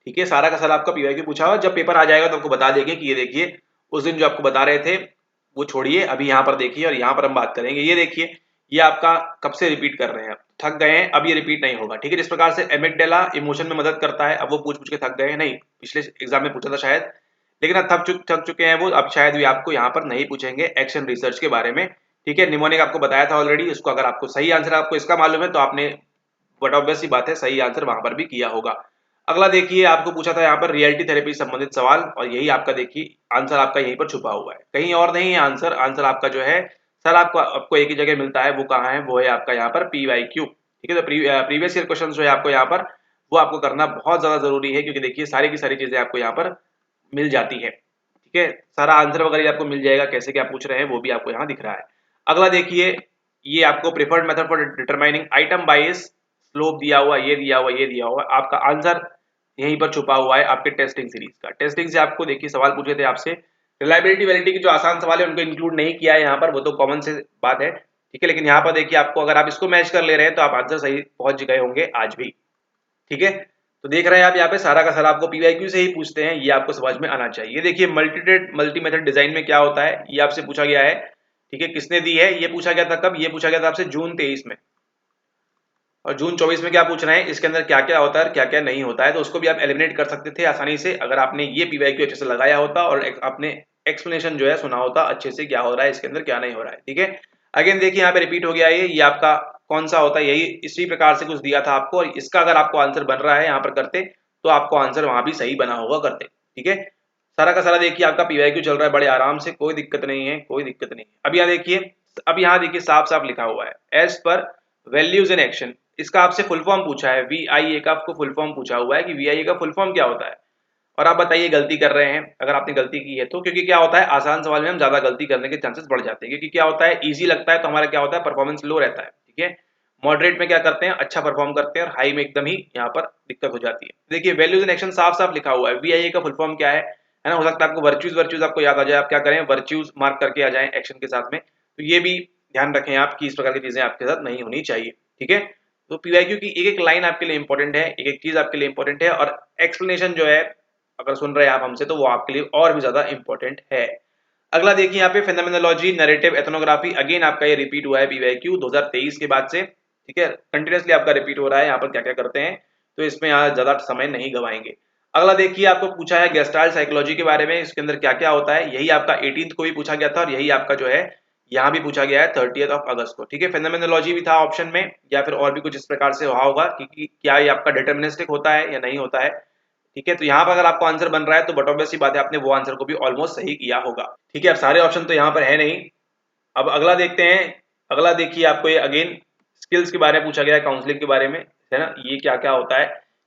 ठीक है, सारा का सारा आपका पीवाईक्यू पूछा हुआ, जब पेपर आ जाएगा तो आपको बता देंगे कि ये देखिए उस दिन जो आपको बता रहे थे वो छोड़िए, अभी यहाँ पर देखिए और यहाँ पर हम बात करेंगे। ये देखिए, ये आपका कब से रिपीट कर रहे हैं, थक गए हैं, अब ये रिपीट नहीं होगा। ठीक है, जिस प्रकार से एमिगडाला इमोशन में मदद करता है, अब वो पूछ पूछ के थक गए हैं, नहीं पिछले एग्जाम में पूछा था शायद, लेकिन अब थक चुके हैं वो, अब शायद भी आपको यहाँ पर नहीं पूछेंगे एक्शन रिसर्च के बारे में। ठीक है, निमोनिक आपको बताया था ऑलरेडी, उसको अगर आपको सही आंसर आपको इसका मालूम है तो आपने बट ऑब्वियस सी बात है सही आंसर वहां पर भी किया होगा। अगला देखिए, आपको पूछा था यहाँ पर रियलिटी थेरेपी संबंधित सवाल, और यही आपका देखिए आंसर आपका यहीं पर छुपा हुआ है, कहीं और नहीं है आंसर। आंसर आपका जो है सर आपको एक ही जगह मिलता है, वो कहाँ है, वो है आपका यहाँ पर पीवाईक्यू। ठीक है, तो प्रीवियस ईयर क्वेश्चन जो है आपको यहाँ पर वो आपको करना बहुत ज्यादा जरूरी है, क्योंकि देखिए सारी की सारी चीजें आपको यहाँ पर मिल जाती है। ठीक है, सारा आंसर वगैरह आपको मिल जाएगा, कैसे क्या पूछ रहे हैं वो भी आपको यहाँ दिख रहा है। अगला देखिए, ये आपको preferred method for determining item बाइस स्लोप दिया हुआ, ये दिया हुआ, ये दिया हुआ, आपका आंसर यहीं पर छुपा हुआ है आपके टेस्टिंग सीरीज का। टेस्टिंग से आपको देखिए सवाल पूछे थे आपसे, रिलायबिलिटी वैलिडिटी के जो आसान सवाल है उनको इंक्लूड नहीं किया है यहाँ पर, वो तो कॉमन से बात है। ठीक है, लेकिन यहाँ पर देखिए आपको अगर आप इसको मैच कर ले रहे हैं तो आप आंसर सही पहुंच गए होंगे आज भी। ठीक है, तो देख रहे हैं आप यहाँ पे सारा का सारा आपको पीवाईक्यू से ही पूछते हैं, ये आपको समझ में आना चाहिए। देखिए मल्टी मेथड डिजाइन में क्या होता है, ये आपसे पूछा गया है। ठीक है, किसने दी है, ये पूछा गया था कब, ये पूछा गया था आपसे जून 23 में, और जून 24 में क्या पूछ रहे हैं, इसके अंदर क्या क्या होता है क्या क्या नहीं होता है। तो उसको भी आप एलिमिनेट कर सकते थे आसानी से अगर आपने ये पीवाईक्यू अच्छे से लगाया होता और आपने एक्सप्लेनेशन जो है सुना होता अच्छे से, क्या हो रहा है इसके अंदर क्या नहीं हो रहा है। ठीक है, अगेन देखिए यहाँ पे रिपीट हो गया ये आपका कौन सा होता है, यही इसी प्रकार से कुछ दिया था आपको, और इसका अगर आपको आंसर बन रहा है यहाँ पर करते, तो आपको आंसर वहां भी सही बना होगा करते। ठीक है, सारा का सारा देखिए आपका पीवाईक्यू चल रहा है बड़े आराम से, कोई दिक्कत नहीं है, कोई दिक्कत नहीं है। अब यहाँ देखिए, अब यहाँ देखिए साफ साफ लिखा हुआ है as per values in action, इसका आपसे फुल फॉर्म पूछा है, VIA का आपको फुल फॉर्म पूछा हुआ है कि VIA का फुल फॉर्म क्या होता है, और आप बताइए गलती कर रहे हैं अगर आपने गलती की है तो, क्योंकि क्या होता है आसान सवाल में हम ज्यादा गलती करने के चांसेस बढ़ जाते हैं, क्योंकि क्या होता है इजी लगता है तो हमारा क्या होता है परफॉर्मेंस लो रहता है। ठीक है, मॉडरेट में क्या करते हैं अच्छा परफॉर्म करते हैं, और हाई में एकदम ही यहाँ पर दिक्कत हो जाती है। देखिए वैल्यूज इन एक्शन साफ साफ लिखा हुआ है, VIA का फुल फॉर्म क्या है ना, हो सकता है आपको वर्च्यूज आपको याद आ जाए, आप क्या करें वर्च्यूज मार्क करके आ जाए एक्शन के साथ में। तो ये भी ध्यान रखें आप कि इस प्रकार की चीजें आपके साथ नहीं होनी चाहिए। ठीक है, तो पीवाईक्यू की एक एक लाइन आपके लिए इंपॉर्टेंट है, एक एक चीज आपके लिए इंपॉर्टेंट है, और एक्सप्लेनेशन जो है अगर सुन रहे हैं आप हमसे तो वो आपके लिए और भी ज्यादा इंपॉर्टेंट है। अगला देखिए यहाँ पे फेनोमेनोलॉजी नैरेटिव एथनोग्राफी, अगेन आपका ये रिपीट हुआ है पीवाईक्यू 2023 के बाद से। ठीक है, कंटिन्यूअसली आपका रिपीट हो रहा है यहाँ पर क्या क्या करते हैं, तो इसमें यहाँ ज्यादा समय नहीं गवाएंगे। अगला देखिए, आपको पूछा है गेस्टाल्ट साइकोलॉजी के बारे में, इसके अंदर क्या क्या होता है, यही आपका 18th को भी पूछा गया था, और यही आपका जो है यहाँ भी पूछा गया है 30 अगस्त को। ठीक है, फेनोमेनोलॉजी भी था ऑप्शन में, या फिर और भी कुछ इस प्रकार से रहा होगा कि क्या ये आपका डिटर्मिनिस्टिक होता है या नहीं होता है। ठीक है, तो यहाँ पर अगर आपको आंसर बन रहा है तो बट ऑब्वियस सी बात है आपने वो आंसर को भी ऑलमोस्ट सही किया होगा। ठीक है, अब सारे ऑप्शन तो यहाँ पर है नहीं। अब अगला देखते हैं, अगला देखिए आपको ये अगेन स्किल्स के बारे में पूछा गया है, काउंसलिंग के बारे में है ना, ये क्या क्या होता है,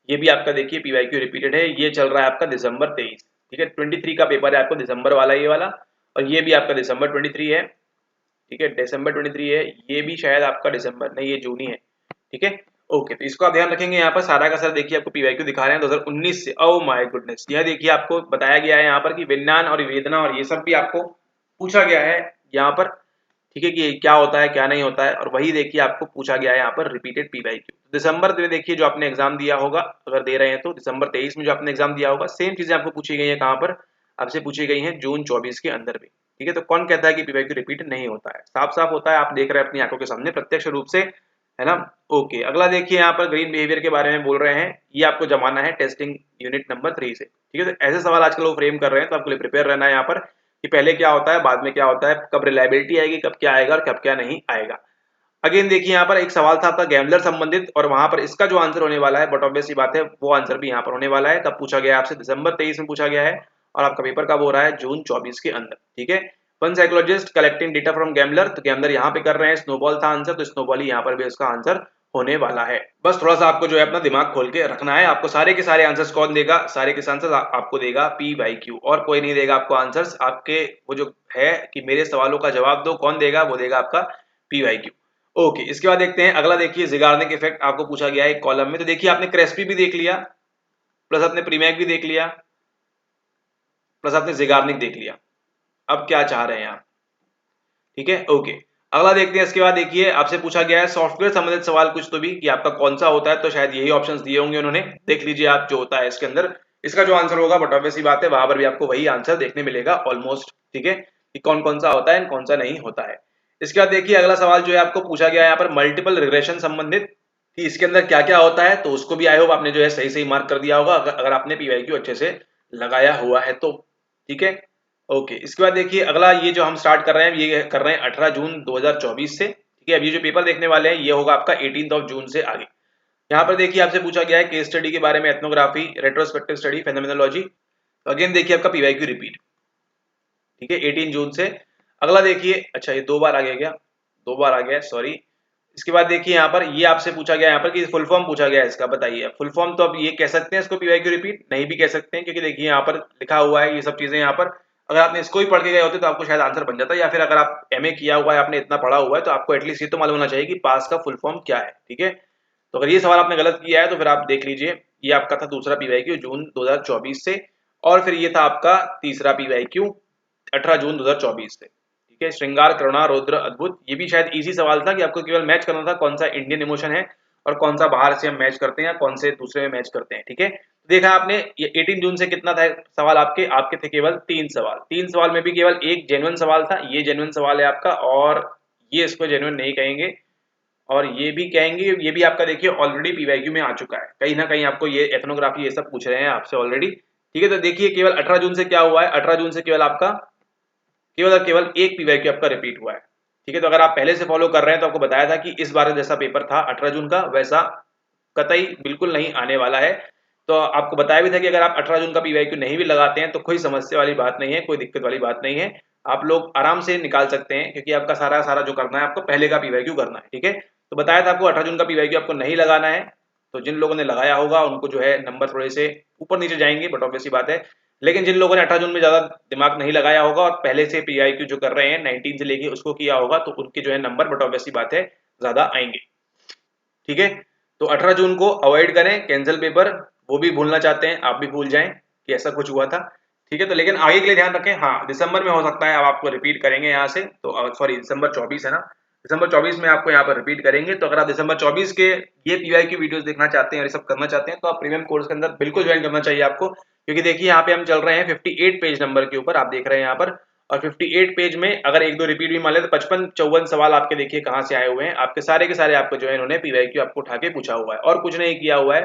ये भी आपका देखिए पीवाईक्यू रिपीटेड है, ये चल रहा है आपका दिसंबर 23। ठीक है, 23 का पेपर है आपको दिसंबर वाला ये वाला, और ये भी आपका दिसंबर 23 है। ठीक है, दिसंबर 23 है, ये भी शायद आपका दिसंबर नहीं, ये जून ही है। ठीक है, ओके, तो इसको आप ध्यान रखेंगे। यहाँ पर सारा का सारा देखिए आपको पीवाईक्यू दिखा रहे हैं 2019 से। ओह माय गुडनेस, यह देखिए आपको बताया गया है यहाँ पर कि विज्ञान और वेदना और ये सब भी आपको पूछा गया है यहाँ पर, ठीक है, कि क्या होता है क्या नहीं होता है। और वही देखिए आपको पूछा गया है यहाँ पर रिपीटेड पीवाईक्यू। दिसंबर में देखिए जो आपने एग्जाम दिया होगा, अगर दे रहे हैं तो दिसंबर 23 में जो आपने एग्जाम दिया होगा, सेम चीजें आपको पूछी गई है। कहाँ पर आपसे पूछी गई है? जून 24 के अंदर भी, ठीक है। तो कौन कहता है कि पीवाईक्यू रिपीट नहीं होता है? साफ साफ होता है, आप देख रहे हैं अपनी आंखों के सामने प्रत्यक्ष रूप से, है ना। ओके, अगला देखिए यहाँ पर ग्रीन बिहेवियर के बारे में बोल रहे हैं। ये आपको जमाना है टेस्टिंग यूनिट नंबर 3 से, ठीक है। तो ऐसे सवाल आजकल वो फ्रेम कर रहे हैं, तो आपको प्रिपेयर रहना है यहाँ पर कि पहले क्या होता है, बाद में क्या होता है, कब रिलायबिलिटी आएगी, कब क्या आएगा और कब क्या नहीं आएगा। अगेन देखिए यहाँ पर एक सवाल था आपका गैम्बलर संबंधित, और वहां पर इसका जो आंसर होने वाला है, बट ऑब्वियस सी बात है वो आंसर भी यहाँ पर होने वाला है। कब पूछा गया है आपसे? दिसंबर 23 में पूछा गया है, और आपका पेपर कब हो रहा है? जून 24 के अंदर, ठीक है। One psychologist collecting data from gambler, तो गैम्बलर यहाँ पे कर रहे हैं। स्नोबॉल था आंसर, तो स्नोबॉल ही यहाँ पर भी इसका आंसर होने वाला है। बस थोड़ा सा आपको जो है अपना दिमाग खोल के रखना है। आपको सारे के सारे आंसर्स कौन देगा? सारे के आंसर्स आपको देगा पीवाईक्यू, और कोई नहीं देगा आपको आंसर्स। आपके वो जो है कि मेरे सवालों का जवाब दो, कौन देगा? वो देगा आपका पीवाईक्यू। ओके, इसके बाद देखते हैं अगला। देखिए ज़िगार्निक इफेक्ट आपको पूछा गया है एक कॉलम में। तो देखिए आपने क्रेस्पी भी देख लिया, प्लस आपने प्रीमैक भी देख लिया, प्लस आपने ज़िगार्निक देख लिया। अब क्या चाह रहे हैं आप? ठीक है, ओके। अगला देखते हैं। इसके बाद देखिए आपसे पूछा गया है सॉफ्टवेयर संबंधित सवाल कुछ तो भी, कि आपका कौन सा होता है। तो शायद यही ऑप्शंस दिए होंगे उन्होंने, देख लीजिए आप जो होता है इसके अंदर। इसका जो आंसर होगा, बट ऑब्वियस सी बात है वहां पर भी आपको वही आंसर देखने मिलेगा ऑलमोस्ट, ठीक है, कि कौन कौन सा होता है कौन सा नहीं होता है। इसके बाद देखिए अगला सवाल जो है आपको पूछा गया है यहाँ पर मल्टीपल रिग्रेशन संबंधित, कि इसके अंदर क्या क्या होता है। तो उसको भी आई होप आपने जो है सही सही मार्क कर दिया होगा, अगर आपने पीवाईक्यू अच्छे से लगाया हुआ है तो, ठीक है। ओके, इसके बाद देखिए अगला, ये जो हम स्टार्ट कर रहे हैं, ये कर रहे हैं 18 जून 2024 से, ठीक है। अब ये जो पेपर देखने वाले हैं ये होगा आपका 18 जून से आगे। यहाँ पर देखिए आपसे पूछा गया है केस स्टडी के बारे में, एथनोग्राफी, रेट्रोस्पेक्टिव स्टडी, फेनोमेनोलॉजी। तो अगेन देखिए आपका पीवाईक्यू रिपीट, ठीक है, 18 जून से। अगला देखिए, अच्छा ये दो बार आ गया क्या? दो बार आ गया, सॉरी। इसके बाद देखिए यहाँ पर ये आपसे पूछा गया यहाँ पर कि फुल फॉर्म पूछा गया है इसका, बताइए फुल फॉर्म। तो अब ये कह सकते हैं इसको पीवाईक्यू रिपीट, नहीं भी कह सकते हैं, क्योंकि देखिए यहाँ पर लिखा हुआ है ये सब चीजें। यहाँ पर अगर आपने इसको ही पढ़ के गए होते तो आपको शायद आंसर बन जाता, या फिर अगर आप एमए किया हुआ है, आपने इतना पढ़ा हुआ है, तो आपको एटलीस्ट ये तो मालूम होना चाहिए कि पास का फुल फॉर्म क्या है, ठीक है। तो अगर ये सवाल आपने गलत किया है तो फिर आप देख लीजिए, ये आपका था दूसरा पीवाईक्यू जून 2024 से, और फिर ये था आपका तीसरा पीवाईक्यू 18 जून 2024 से, ठीक है। श्रृंगार, करुणा, रौद्र, अद्भुत, ये भी शायद इजी सवाल था कि आपको केवल मैच करना था कौन सा इंडियन इमोशन है और कौन सा बाहर से हम मैच करते हैं या कौन से दूसरे में मैच करते हैं, ठीक है। देखा आपने ये 18 जून से कितना था सवाल आपके? आपके थे केवल 3 सवाल। 3 सवाल में भी केवल एक जेन्युइन सवाल था, ये जेन्युइन सवाल है आपका, और ये इसको जेन्युइन नहीं कहेंगे, और ये भी कहेंगे। ये भी आपका देखिए ऑलरेडी पीवाईक्यू में आ चुका है, कहीं ना कहीं आपको ये एथनोग्राफी ये सब पूछ रहे हैं आपसे ऑलरेडी, ठीक है। तो देखिए केवल 18 जून से क्या हुआ है, 18 जून से केवल आपका केवल और केवल एक पीवाईक्यू आपका रिपीट हुआ है, ठीक है। तो अगर आप पहले से फॉलो कर रहे हैं तो आपको बताया था कि इस बार जैसा पेपर था 18 जून का, वैसा कतई बिल्कुल नहीं आने वाला है। तो आपको बताया भी था कि अगर आप 18 जून का पीवाईक्यू नहीं भी लगाते हैं तो कोई समस्या वाली बात नहीं है, कोई दिक्कत वाली बात नहीं है, आप लोग आराम से निकाल सकते हैं, क्योंकि आपका सारा सारा जो करना है आपको पहले का पीवाईक्यू करना है, ठीक है। तो बताया था आपको 18 जून का पीवाईक्यू आपको नहीं लगाना है। तो जिन लोगों ने लगाया होगा उनको जो है नंबर थोड़े से ऊपर नीचे जाएंगे, बट ऑब्वियस बात है। लेकिन जिन लोगों ने 18 जून में ज्यादा दिमाग नहीं लगाया होगा और पहले से पीवाईक्यू जो कर रहे हैं 19 से लेके उसको किया होगा, तो उनके जो है नंबर, बट ऑब्वियस बात है, ज्यादा आएंगे, ठीक है। तो 18 जून को अवॉइड करें, कैंसिल पेपर, वो भी भूलना चाहते हैं, आप भी भूल जाएं कि ऐसा कुछ हुआ था, ठीक है। तो लेकिन आगे के लिए ध्यान रखें, हाँ दिसंबर में हो सकता है, अब आपको रिपीट करेंगे यहाँ से, तो सॉरी दिसंबर 24 है ना, दिसंबर 24 में आपको यहाँ पर रिपीट करेंगे। तो अगर आप दिसंबर 24 के ये पीवाईक्यू वीडियोस देखना चाहते हैं और ये सब करना चाहते हैं, तो आप प्रीमियम कोर्स के अंदर बिल्कुल ज्वाइन करना चाहिए आपको, क्योंकि देखिए यहाँ पे हम चल रहे हैं 58 पेज नंबर के ऊपर, आप देख रहे हैं यहाँ पर, और 58 पेज में अगर एक दो रिपीट भी मान ले तो 55-54 सवाल आपके देखिए कहाँ से आए हुए हैं, आपके सारे के सारे आपको जो है इन्होंने पीवाईक्यू आपको उठा के पूछा हुआ है, और कुछ नहीं किया हुआ है,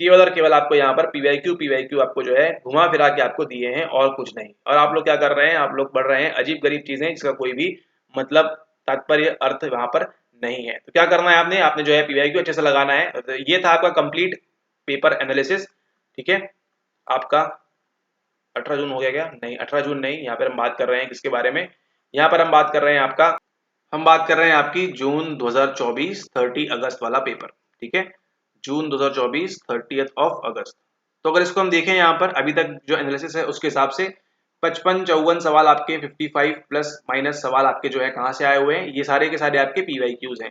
केवल और केवल आपको यहाँ पर पीवाईक्यू आपको जो है घुमा फिरा के आपको दिए हैं, और कुछ नहीं। और आप लोग क्या कर रहे हैं, आप लोग पढ़ रहे हैं अजीब गरीब चीजें जिसका कोई भी मतलब तात्पर्य अर्थ वहां पर नहीं है। तो क्या करना है आपने, आपने जो है पीवाईक्यू अच्छे से लगाना है। तो ये था आपका कंप्लीट पेपर एनालिसिस, ठीक है। आपका 18 जून हो गया क्या? नहीं, 18 जून नहीं, यहाँ पर हम बात कर रहे हैं किसके बारे में, यहाँ पर हम बात कर रहे हैं आपका, हम बात कर रहे हैं आपकी जून 2024 30 अगस्त वाला पेपर, ठीक है। जून 2024 30 ऑफ अगस्त। तो अगर इसको हम देखें यहाँ पर अभी तक जो एनालिसिस है उसके हिसाब से 55-54 सवाल आपके 55 प्लस माइनस सवाल आपके जो है कहाँ से आए हुए हैं, ये सारे के सारे आपके पीवाईक्यूज हैं।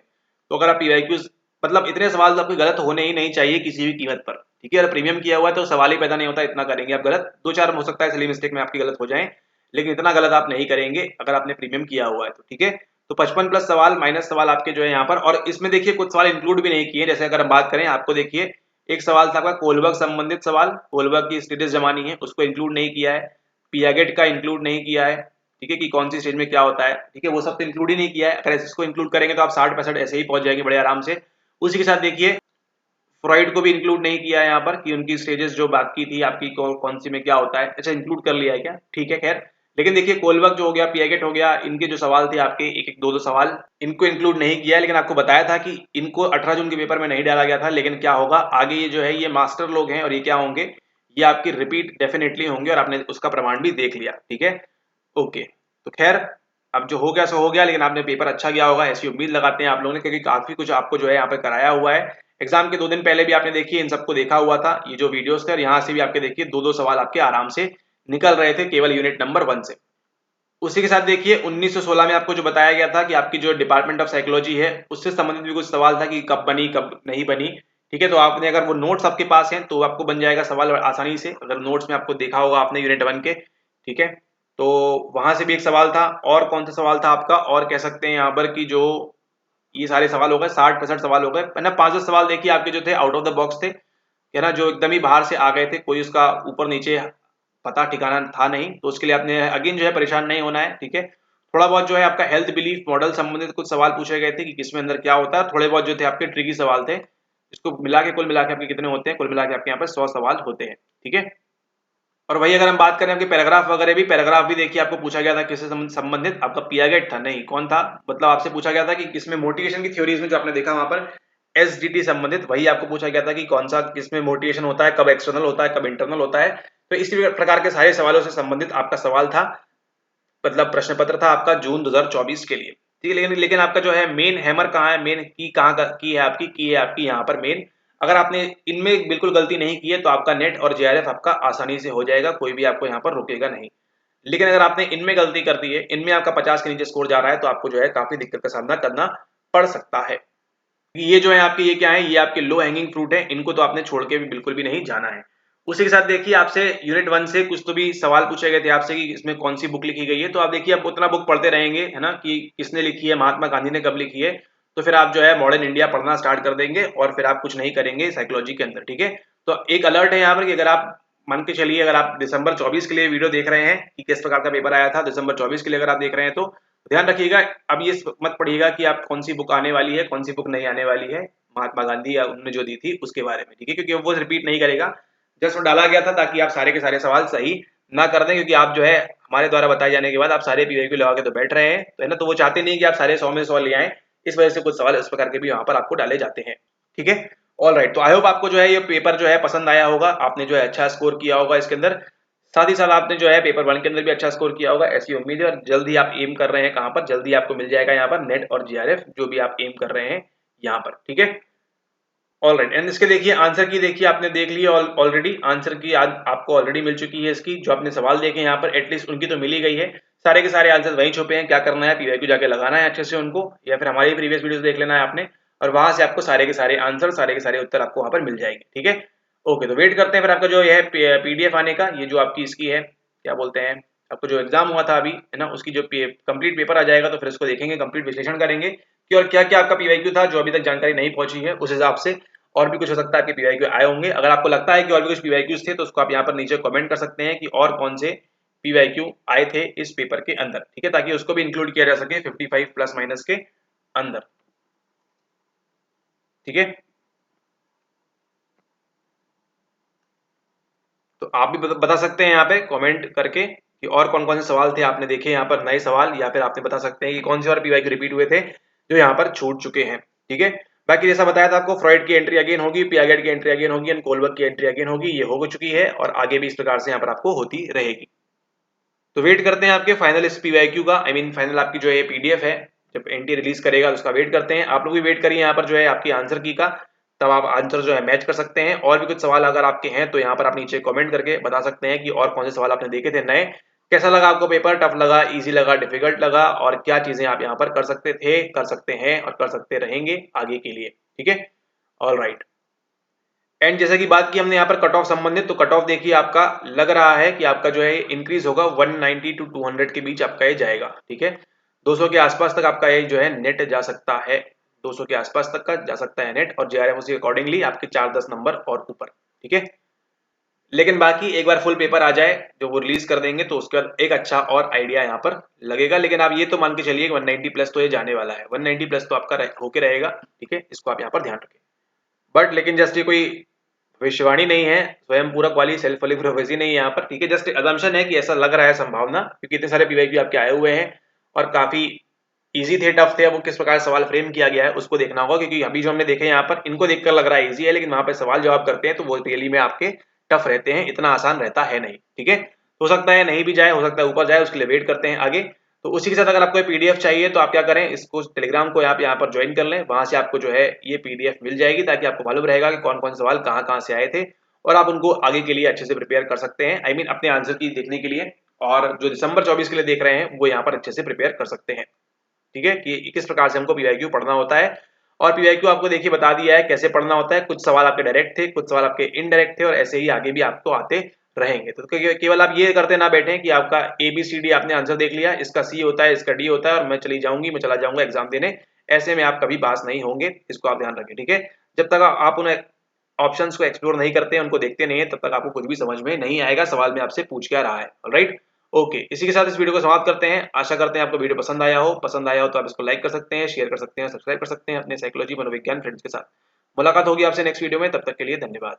तो अगर आप पीवाईक्यूज मतलब इतने सवाल तो आपके गलत होने ही नहीं चाहिए किसी भी कीमत पर, ठीक है। अगर प्रीमियम किया हुआ है तो सवाल ही पैदा नहीं होता, इतना करेंगे आप गलत। 2-4 हो सकता है सिली मिस्टेक में आपकी गलत हो जाए, लेकिन इतना गलत आप नहीं करेंगे अगर आपने प्रीमियम किया हुआ है तो, ठीक है। तो 55 प्लस सवाल माइनस सवाल आपके जो है यहाँ पर, और इसमें देखिए कुछ सवाल इंक्लूड भी नहीं किए। जैसे अगर हम बात करें, आपको देखिए एक सवाल था आपका कोलबर्ग संबंधित सवाल, कोलबर्ग की स्टेटस जमानी है, उसको इंक्लूड नहीं किया है। पियागेट का इंक्लूड नहीं किया है, ठीक है, कि कौन सी स्टेज में क्या होता है, ठीक है, वो सब तो इंक्लूड ही नहीं किया है। अगर इसको इंक्लूड करेंगे तो आप 60% ऐसे ही पहुंच जाएंगे बड़े आराम से। उसी के साथ देखिए फ्रॉइड को भी इंक्लूड नहीं किया है यहाँ पर, कि उनकी स्टेजेस जो बात की थी आपकी कौन सी में क्या होता है, अच्छा इंक्लूड कर लिया है क्या, ठीक है, खैर। लेकिन देखिए कोलबर्ग जो हो गया, पियागेट हो गया, इनके जो सवाल थे आपके एक एक दो दो सवाल, इनको इंक्लूड नहीं किया है। लेकिन आपको बताया था कि इनको 18 जून के पेपर में नहीं डाला गया था। लेकिन क्या होगा आगे, ये जो है ये मास्टर लोग हैं और ये क्या होंगे, ये आपकी रिपीट डेफिनेटली होंगे, और आपने उसका प्रमाण भी देख लिया, ठीक है, ओके। तो खैर अब जो हो गया सो हो गया, लेकिन आपने पेपर अच्छा किया होगा ऐसी उम्मीद लगाते हैं आप लोगों ने, क्योंकि काफी कुछ आपको जो है यहाँ पे कराया हुआ है। एग्जाम के 2 दिन पहले भी आपने देखिए इन सबको देखा हुआ था, ये जो वीडियोस थे, और यहाँ से भी आपके देखिए 2-2 सवाल आपके आराम से निकल रहे थे केवल यूनिट नंबर 1 से। उसी के साथ देखिए 1916 में आपको जो बताया गया था कि आपकी जो डिपार्टमेंट ऑफ साइकोलॉजी है उससे संबंधित भी कुछ सवाल था कि कब बनी कब नहीं बनी, ठीक है। तो आपने अगर वो नोट्स आपके पास हैं तो आपको बन जाएगा सवाल आसानी से, अगर नोट्स में आपको देखा होगा आपने यूनिट 1 के, ठीक है। तो वहां से भी एक सवाल था, और कौन सा सवाल था आपका, और कह सकते हैं यहाँ पर कि जो ये सारे सवाल हो गए 60% सवाल हो गए है ना। 5-10 सवाल देखिए आपके जो थे आउट ऑफ द बॉक्स थे, है ना, जो एकदम ही बाहर से आ गए थे, कोई उसका ऊपर नीचे पता ठिकाना था नहीं। तो उसके लिए आपने अगेन जो है परेशान नहीं होना है, ठीक है। थोड़ा बहुत जो है आपका हेल्थ बिलीफ मॉडल संबंधित कुछ सवाल पूछे गए थे कि किसमें अंदर क्या होता है, थोड़े बहुत जो थे आपके ट्रिकी सवाल थे। इसको मिला के कुल मिला के आपके कितने होते हैं, कुल मिला के आपके यहाँ पर 100 सवाल होते हैं, ठीक है। और वही अगर हम बात करें आपके पैराग्राफ वगैरह भी, पैराग्राफ भी देखिए आपको पूछा गया था किससे संबंधित, आपका पियागेट था, नहीं कौन था, मतलब आपसे पूछा गया था कि किसमें मोटिवेशन की थ्योरीज में जो आपने देखा वहां पर एसडीटी संबंधित, वही आपको पूछा गया था कि कौन सा किसमें मोटिवेशन होता है, कब एक्सटर्नल होता है, कब इंटरनल होता है। तो इसी प्रकार के सारे सवालों से संबंधित आपका सवाल था, मतलब प्रश्न पत्र था आपका जून 2024 के लिए, ठीक है। लेकिन आपका जो है मेन हैमर कहाँ है, मेन की कहाँ की है आपकी, की है आपकी यहाँ पर मेन। अगर आपने इनमें बिल्कुल गलती नहीं की है तो आपका नेट और जेआरएफ आपका आसानी से हो जाएगा, कोई भी आपको यहाँ पर रोकेगा नहीं। लेकिन अगर आपने इनमें गलती कर दी है, इनमें आपका 50 के नीचे स्कोर जा रहा है, तो आपको जो है काफी दिक्कत का सामना करना पड़ सकता है। ये जो है आपके, ये क्या है, ये आपके लो हैंगिंग फ्रूट है, इनको तो आपने छोड़ के भी बिल्कुल भी नहीं जाना है। उसी के साथ देखिए आपसे यूनिट 1 से कुछ तो भी सवाल पूछे गए थे आपसे कि इसमें कौन सी बुक लिखी गई है। तो आप देखिए आप उतना बुक पढ़ते रहेंगे, है ना, कि किसने लिखी है, महात्मा गांधी ने कब लिखी है, तो फिर आप जो है मॉडर्न इंडिया पढ़ना स्टार्ट कर देंगे और फिर आप कुछ नहीं करेंगे साइकोलॉजी के अंदर, ठीक है। तो एक अलर्ट है यहाँ पर कि अगर आप मान के चलिए, अगर आप दिसंबर 24 के लिए वीडियो देख रहे हैं कि किस प्रकार का पेपर आया था दिसंबर 24 के लिए, अगर आप देख रहे हैं तो ध्यान रखिएगा। अब ये मत पढ़िएगा कि आप कौन सी बुक आने वाली है कौन सी बुक नहीं आने वाली है, महात्मा गांधी या उन्होंने जो दी थी उसके बारे में, ठीक है, क्योंकि वो रिपीट नहीं करेगा। जस्ट वो डाला गया था ताकि आप सारे के सारे सवाल सही ना कर दें, क्योंकि आप जो है हमारे द्वारा बताए जाने के बाद आप सारे पीवाईक्यू लगा के तो बैठ रहे हैं, तो है ना, तो वो चाहते नहीं कि आप सारे 100 में 100 ले आए। इस वजह से कुछ सवाल इस प्रकार के भी यहाँ पर आपको डाले जाते हैं, ठीक है। ऑल राइट, तो आई होप आपको जो है ये पेपर जो है पसंद आया होगा, आपने जो है अच्छा स्कोर किया होगा इसके अंदर, साथ ही साथ आपने जो है पेपर 1 के अंदर भी अच्छा स्कोर किया होगा, ऐसी उम्मीद है। और जल्दी आप एम कर रहे हैं कहाँ पर, जल्दी आपको मिल जाएगा यहाँ पर नेट और जीआरएफ जो भी आप एम कर रहे हैं यहाँ पर, ठीक है। ऑल राइट, एंड इसके देखिए आंसर की देखिए आपने देख लिया ऑलरेडी, आंसर की आज आपको ऑलरेडी मिल चुकी है इसकी, जो आपने सवाल देखे यहाँ पर एटलीस्ट उनकी तो मिल ही गई है। सारे के सारे आंसर वहीं छुपे हैं, क्या करना है पीवाईक्यू जाके लगाना है अच्छे से उनको, या फिर हमारी प्रीवियस वीडियोस देख लेना है आपने, और वहां से आपको सारे के सारे आंसर सारे के सारे उत्तर आपको वहां पर मिल जाएंगे, ठीक है। ओके, तो वेट करते हैं फिर आपका जो है पीडीएफ आने का, ये जो आपकी इसकी है क्या बोलते हैं, आपको जो एग्जाम हुआ था अभी, है ना, उसकी जो कंप्लीट पेपर आ जाएगा तो फिर उसको देखेंगे, कंप्लीट विश्लेषण करेंगे कि और क्या क्या आपका पीवाईक्यू था जो अभी तक जानकारी नहीं पहुंची है, उस हिसाब से और भी कुछ हो सकता है आपके पीवाईक्यू आए होंगे। अगर आपको लगता है कि और भी कुछ पीवाईक्यूज थे तो उसको आप यहाँ पर नीचे कमेंट कर सकते हैं कि और कौन से पीवाईक्यू आए थे इस पेपर के अंदर, ठीक है, ताकि उसको भी इंक्लूड किया जा सके 55 प्लस माइनस के अंदर, ठीक है। तो आप भी बता सकते हैं यहाँ पे कमेंट करके कि और कौन कौन से सवाल थे आपने देखे यहाँ पर नए सवाल, या फिर आपने बता सकते हैं कि कौन से और पीवाईक्यू रिपीट हुए थे जो यहाँ पर छूट चुके हैं, ठीक है। बाकी जैसा बताया था आपको फ्रॉइड की एंट्री अगेन होगी, पियागेट की एंट्री अगेन होगी, एंड कोलबर्ग की एंट्री अगेन होगी, ये हो चुकी है और आगे भी इस प्रकार से यहाँ पर आपको होती रहेगी। तो वेट करते हैं आपके फाइनल इस पीवाईक्यू का, आई मीन फाइनल आपकी जो है पीडीएफ है, जब एनटी रिलीज करेगा तो उसका वेट करते हैं। आप लोग भी वेट करिए यहाँ पर जो है आपकी आंसर की का, तब आप आंसर जो है मैच कर सकते हैं। और भी कुछ सवाल अगर आपके हैं तो यहाँ पर आप नीचे कमेंट करके बता सकते हैं कि और कौन से सवाल आपने देखे थे नए, कैसा लगा आपको पेपर, टफ लगा, इजी लगा, डिफिकल्ट लगा, और क्या चीजें आप यहाँ पर कर सकते थे, कर सकते हैं और कर सकते रहेंगे आगे के लिए, ठीक है। All right. एंड जैसे कि बात की हमने यहाँ पर कट ऑफ संबंधित, तो कट ऑफ देखिए आपका लग रहा है कि आपका जो है इंक्रीज होगा 190 टू 200 के बीच आपका ये जाएगा, ठीक है। 200 के आसपास तक आपका ये जो है नेट जा सकता है, 200 के आसपास तक का जा सकता है नेट, और जेआरएफ उसी अकॉर्डिंगली आपके 4-10 नंबर और ऊपर, ठीक है। लेकिन बाकी एक बार फुल पेपर आ जाए जो वो रिलीज कर देंगे तो उसके बाद एक अच्छा और आइडिया यहाँ पर लगेगा। लेकिन आप ये तो मान के चलिए 190 प्लस तो ये जाने वाला है, 190 प्लस तो आपका होके रहेगा, ठीक है। इसको आप यहाँ पर ध्यान रखें। बट लेकिन जस्ट ये कोई भविष्यवाणी नहीं है, स्वयं पूरक वाली सेल्फ वाली प्रोफेसी नहीं है यहाँ पर, ठीक है। जस्ट अजम्पशन है कि ऐसा लग रहा है संभावना, क्योंकि इतने सारे पीवाईक्यू आपके आए हुए हैं और काफी इजी थे टफ थे। अब वो किस प्रकार सवाल फ्रेम किया गया है उसको देखना होगा, क्योंकि अभी जो हमने देखे यहाँ पर इनको देखकर लग रहा है इजी है, लेकिन वहां पर सवाल जवाब करते हैं तो वो रियली में आपके टफ रहते हैं, इतना आसान रहता है नहीं, ठीक है। हो सकता है नहीं भी जाए, हो सकता है ऊपर जाए, उसके लिए वेट करते हैं आगे। तो उसी के साथ अगर आपको पीडीएफ चाहिए तो आप क्या करें, इसको टेलीग्राम को आप यहाँ पर ज्वाइन कर लें, वहां से आपको जो है ये पीडीएफ मिल जाएगी, ताकि आपको मालूम रहेगा कि कौन कौन से सवाल कहाँ कहाँ से आए थे, और आप उनको आगे के लिए अच्छे से प्रिपेयर कर सकते हैं। आई मीन अपने आंसर की देखने के लिए, और जो दिसंबर 24 के लिए देख रहे हैं वो यहाँ पर अच्छे से प्रिपेयर कर सकते हैं, ठीक है, कि किस प्रकार से हमको पीवाईक्यू पढ़ना होता है। और पीवाईक्यू आपको देखिए बता दिया है कैसे पढ़ना होता है। कुछ सवाल आपके डायरेक्ट थे, कुछ सवाल आपके इनडायरेक्ट थे, और ऐसे ही आगे भी आपको आते रहेंगे। तो केवल आप ये करते ना बैठे कि आपका ABCD आपने आंसर देख लिया, इसका C होता है, इसका D होता है, और मैं चली जाऊंगी, मैं चला जाऊंगा एग्जाम देने, ऐसे में आप कभी पास नहीं होंगे। इसको आप ध्यान रखें, ठीक है। जब तक आप उन्हें ऑप्शंस को एक्सप्लोर नहीं करते हैं, उनको देखते नहीं है, तब तक आपको कुछ भी समझ में नहीं आएगा सवाल में आपसे पूछ क्या रहा है, ऑलराइट। ओके, इसी के साथ इस वीडियो को समाप्त करते हैं। आशा करते हैं आपको वीडियो पसंद आया हो। पसंद आया हो तो आप इसको लाइक कर सकते हैं, शेयर कर सकते हैं, सब्सक्राइब कर सकते हैं अपने साइकोलॉजी मनोविज्ञान फ्रेंड्स के साथ। मुलाकात होगी आपसे नेक्स्ट वीडियो में, तब तक के लिए धन्यवाद।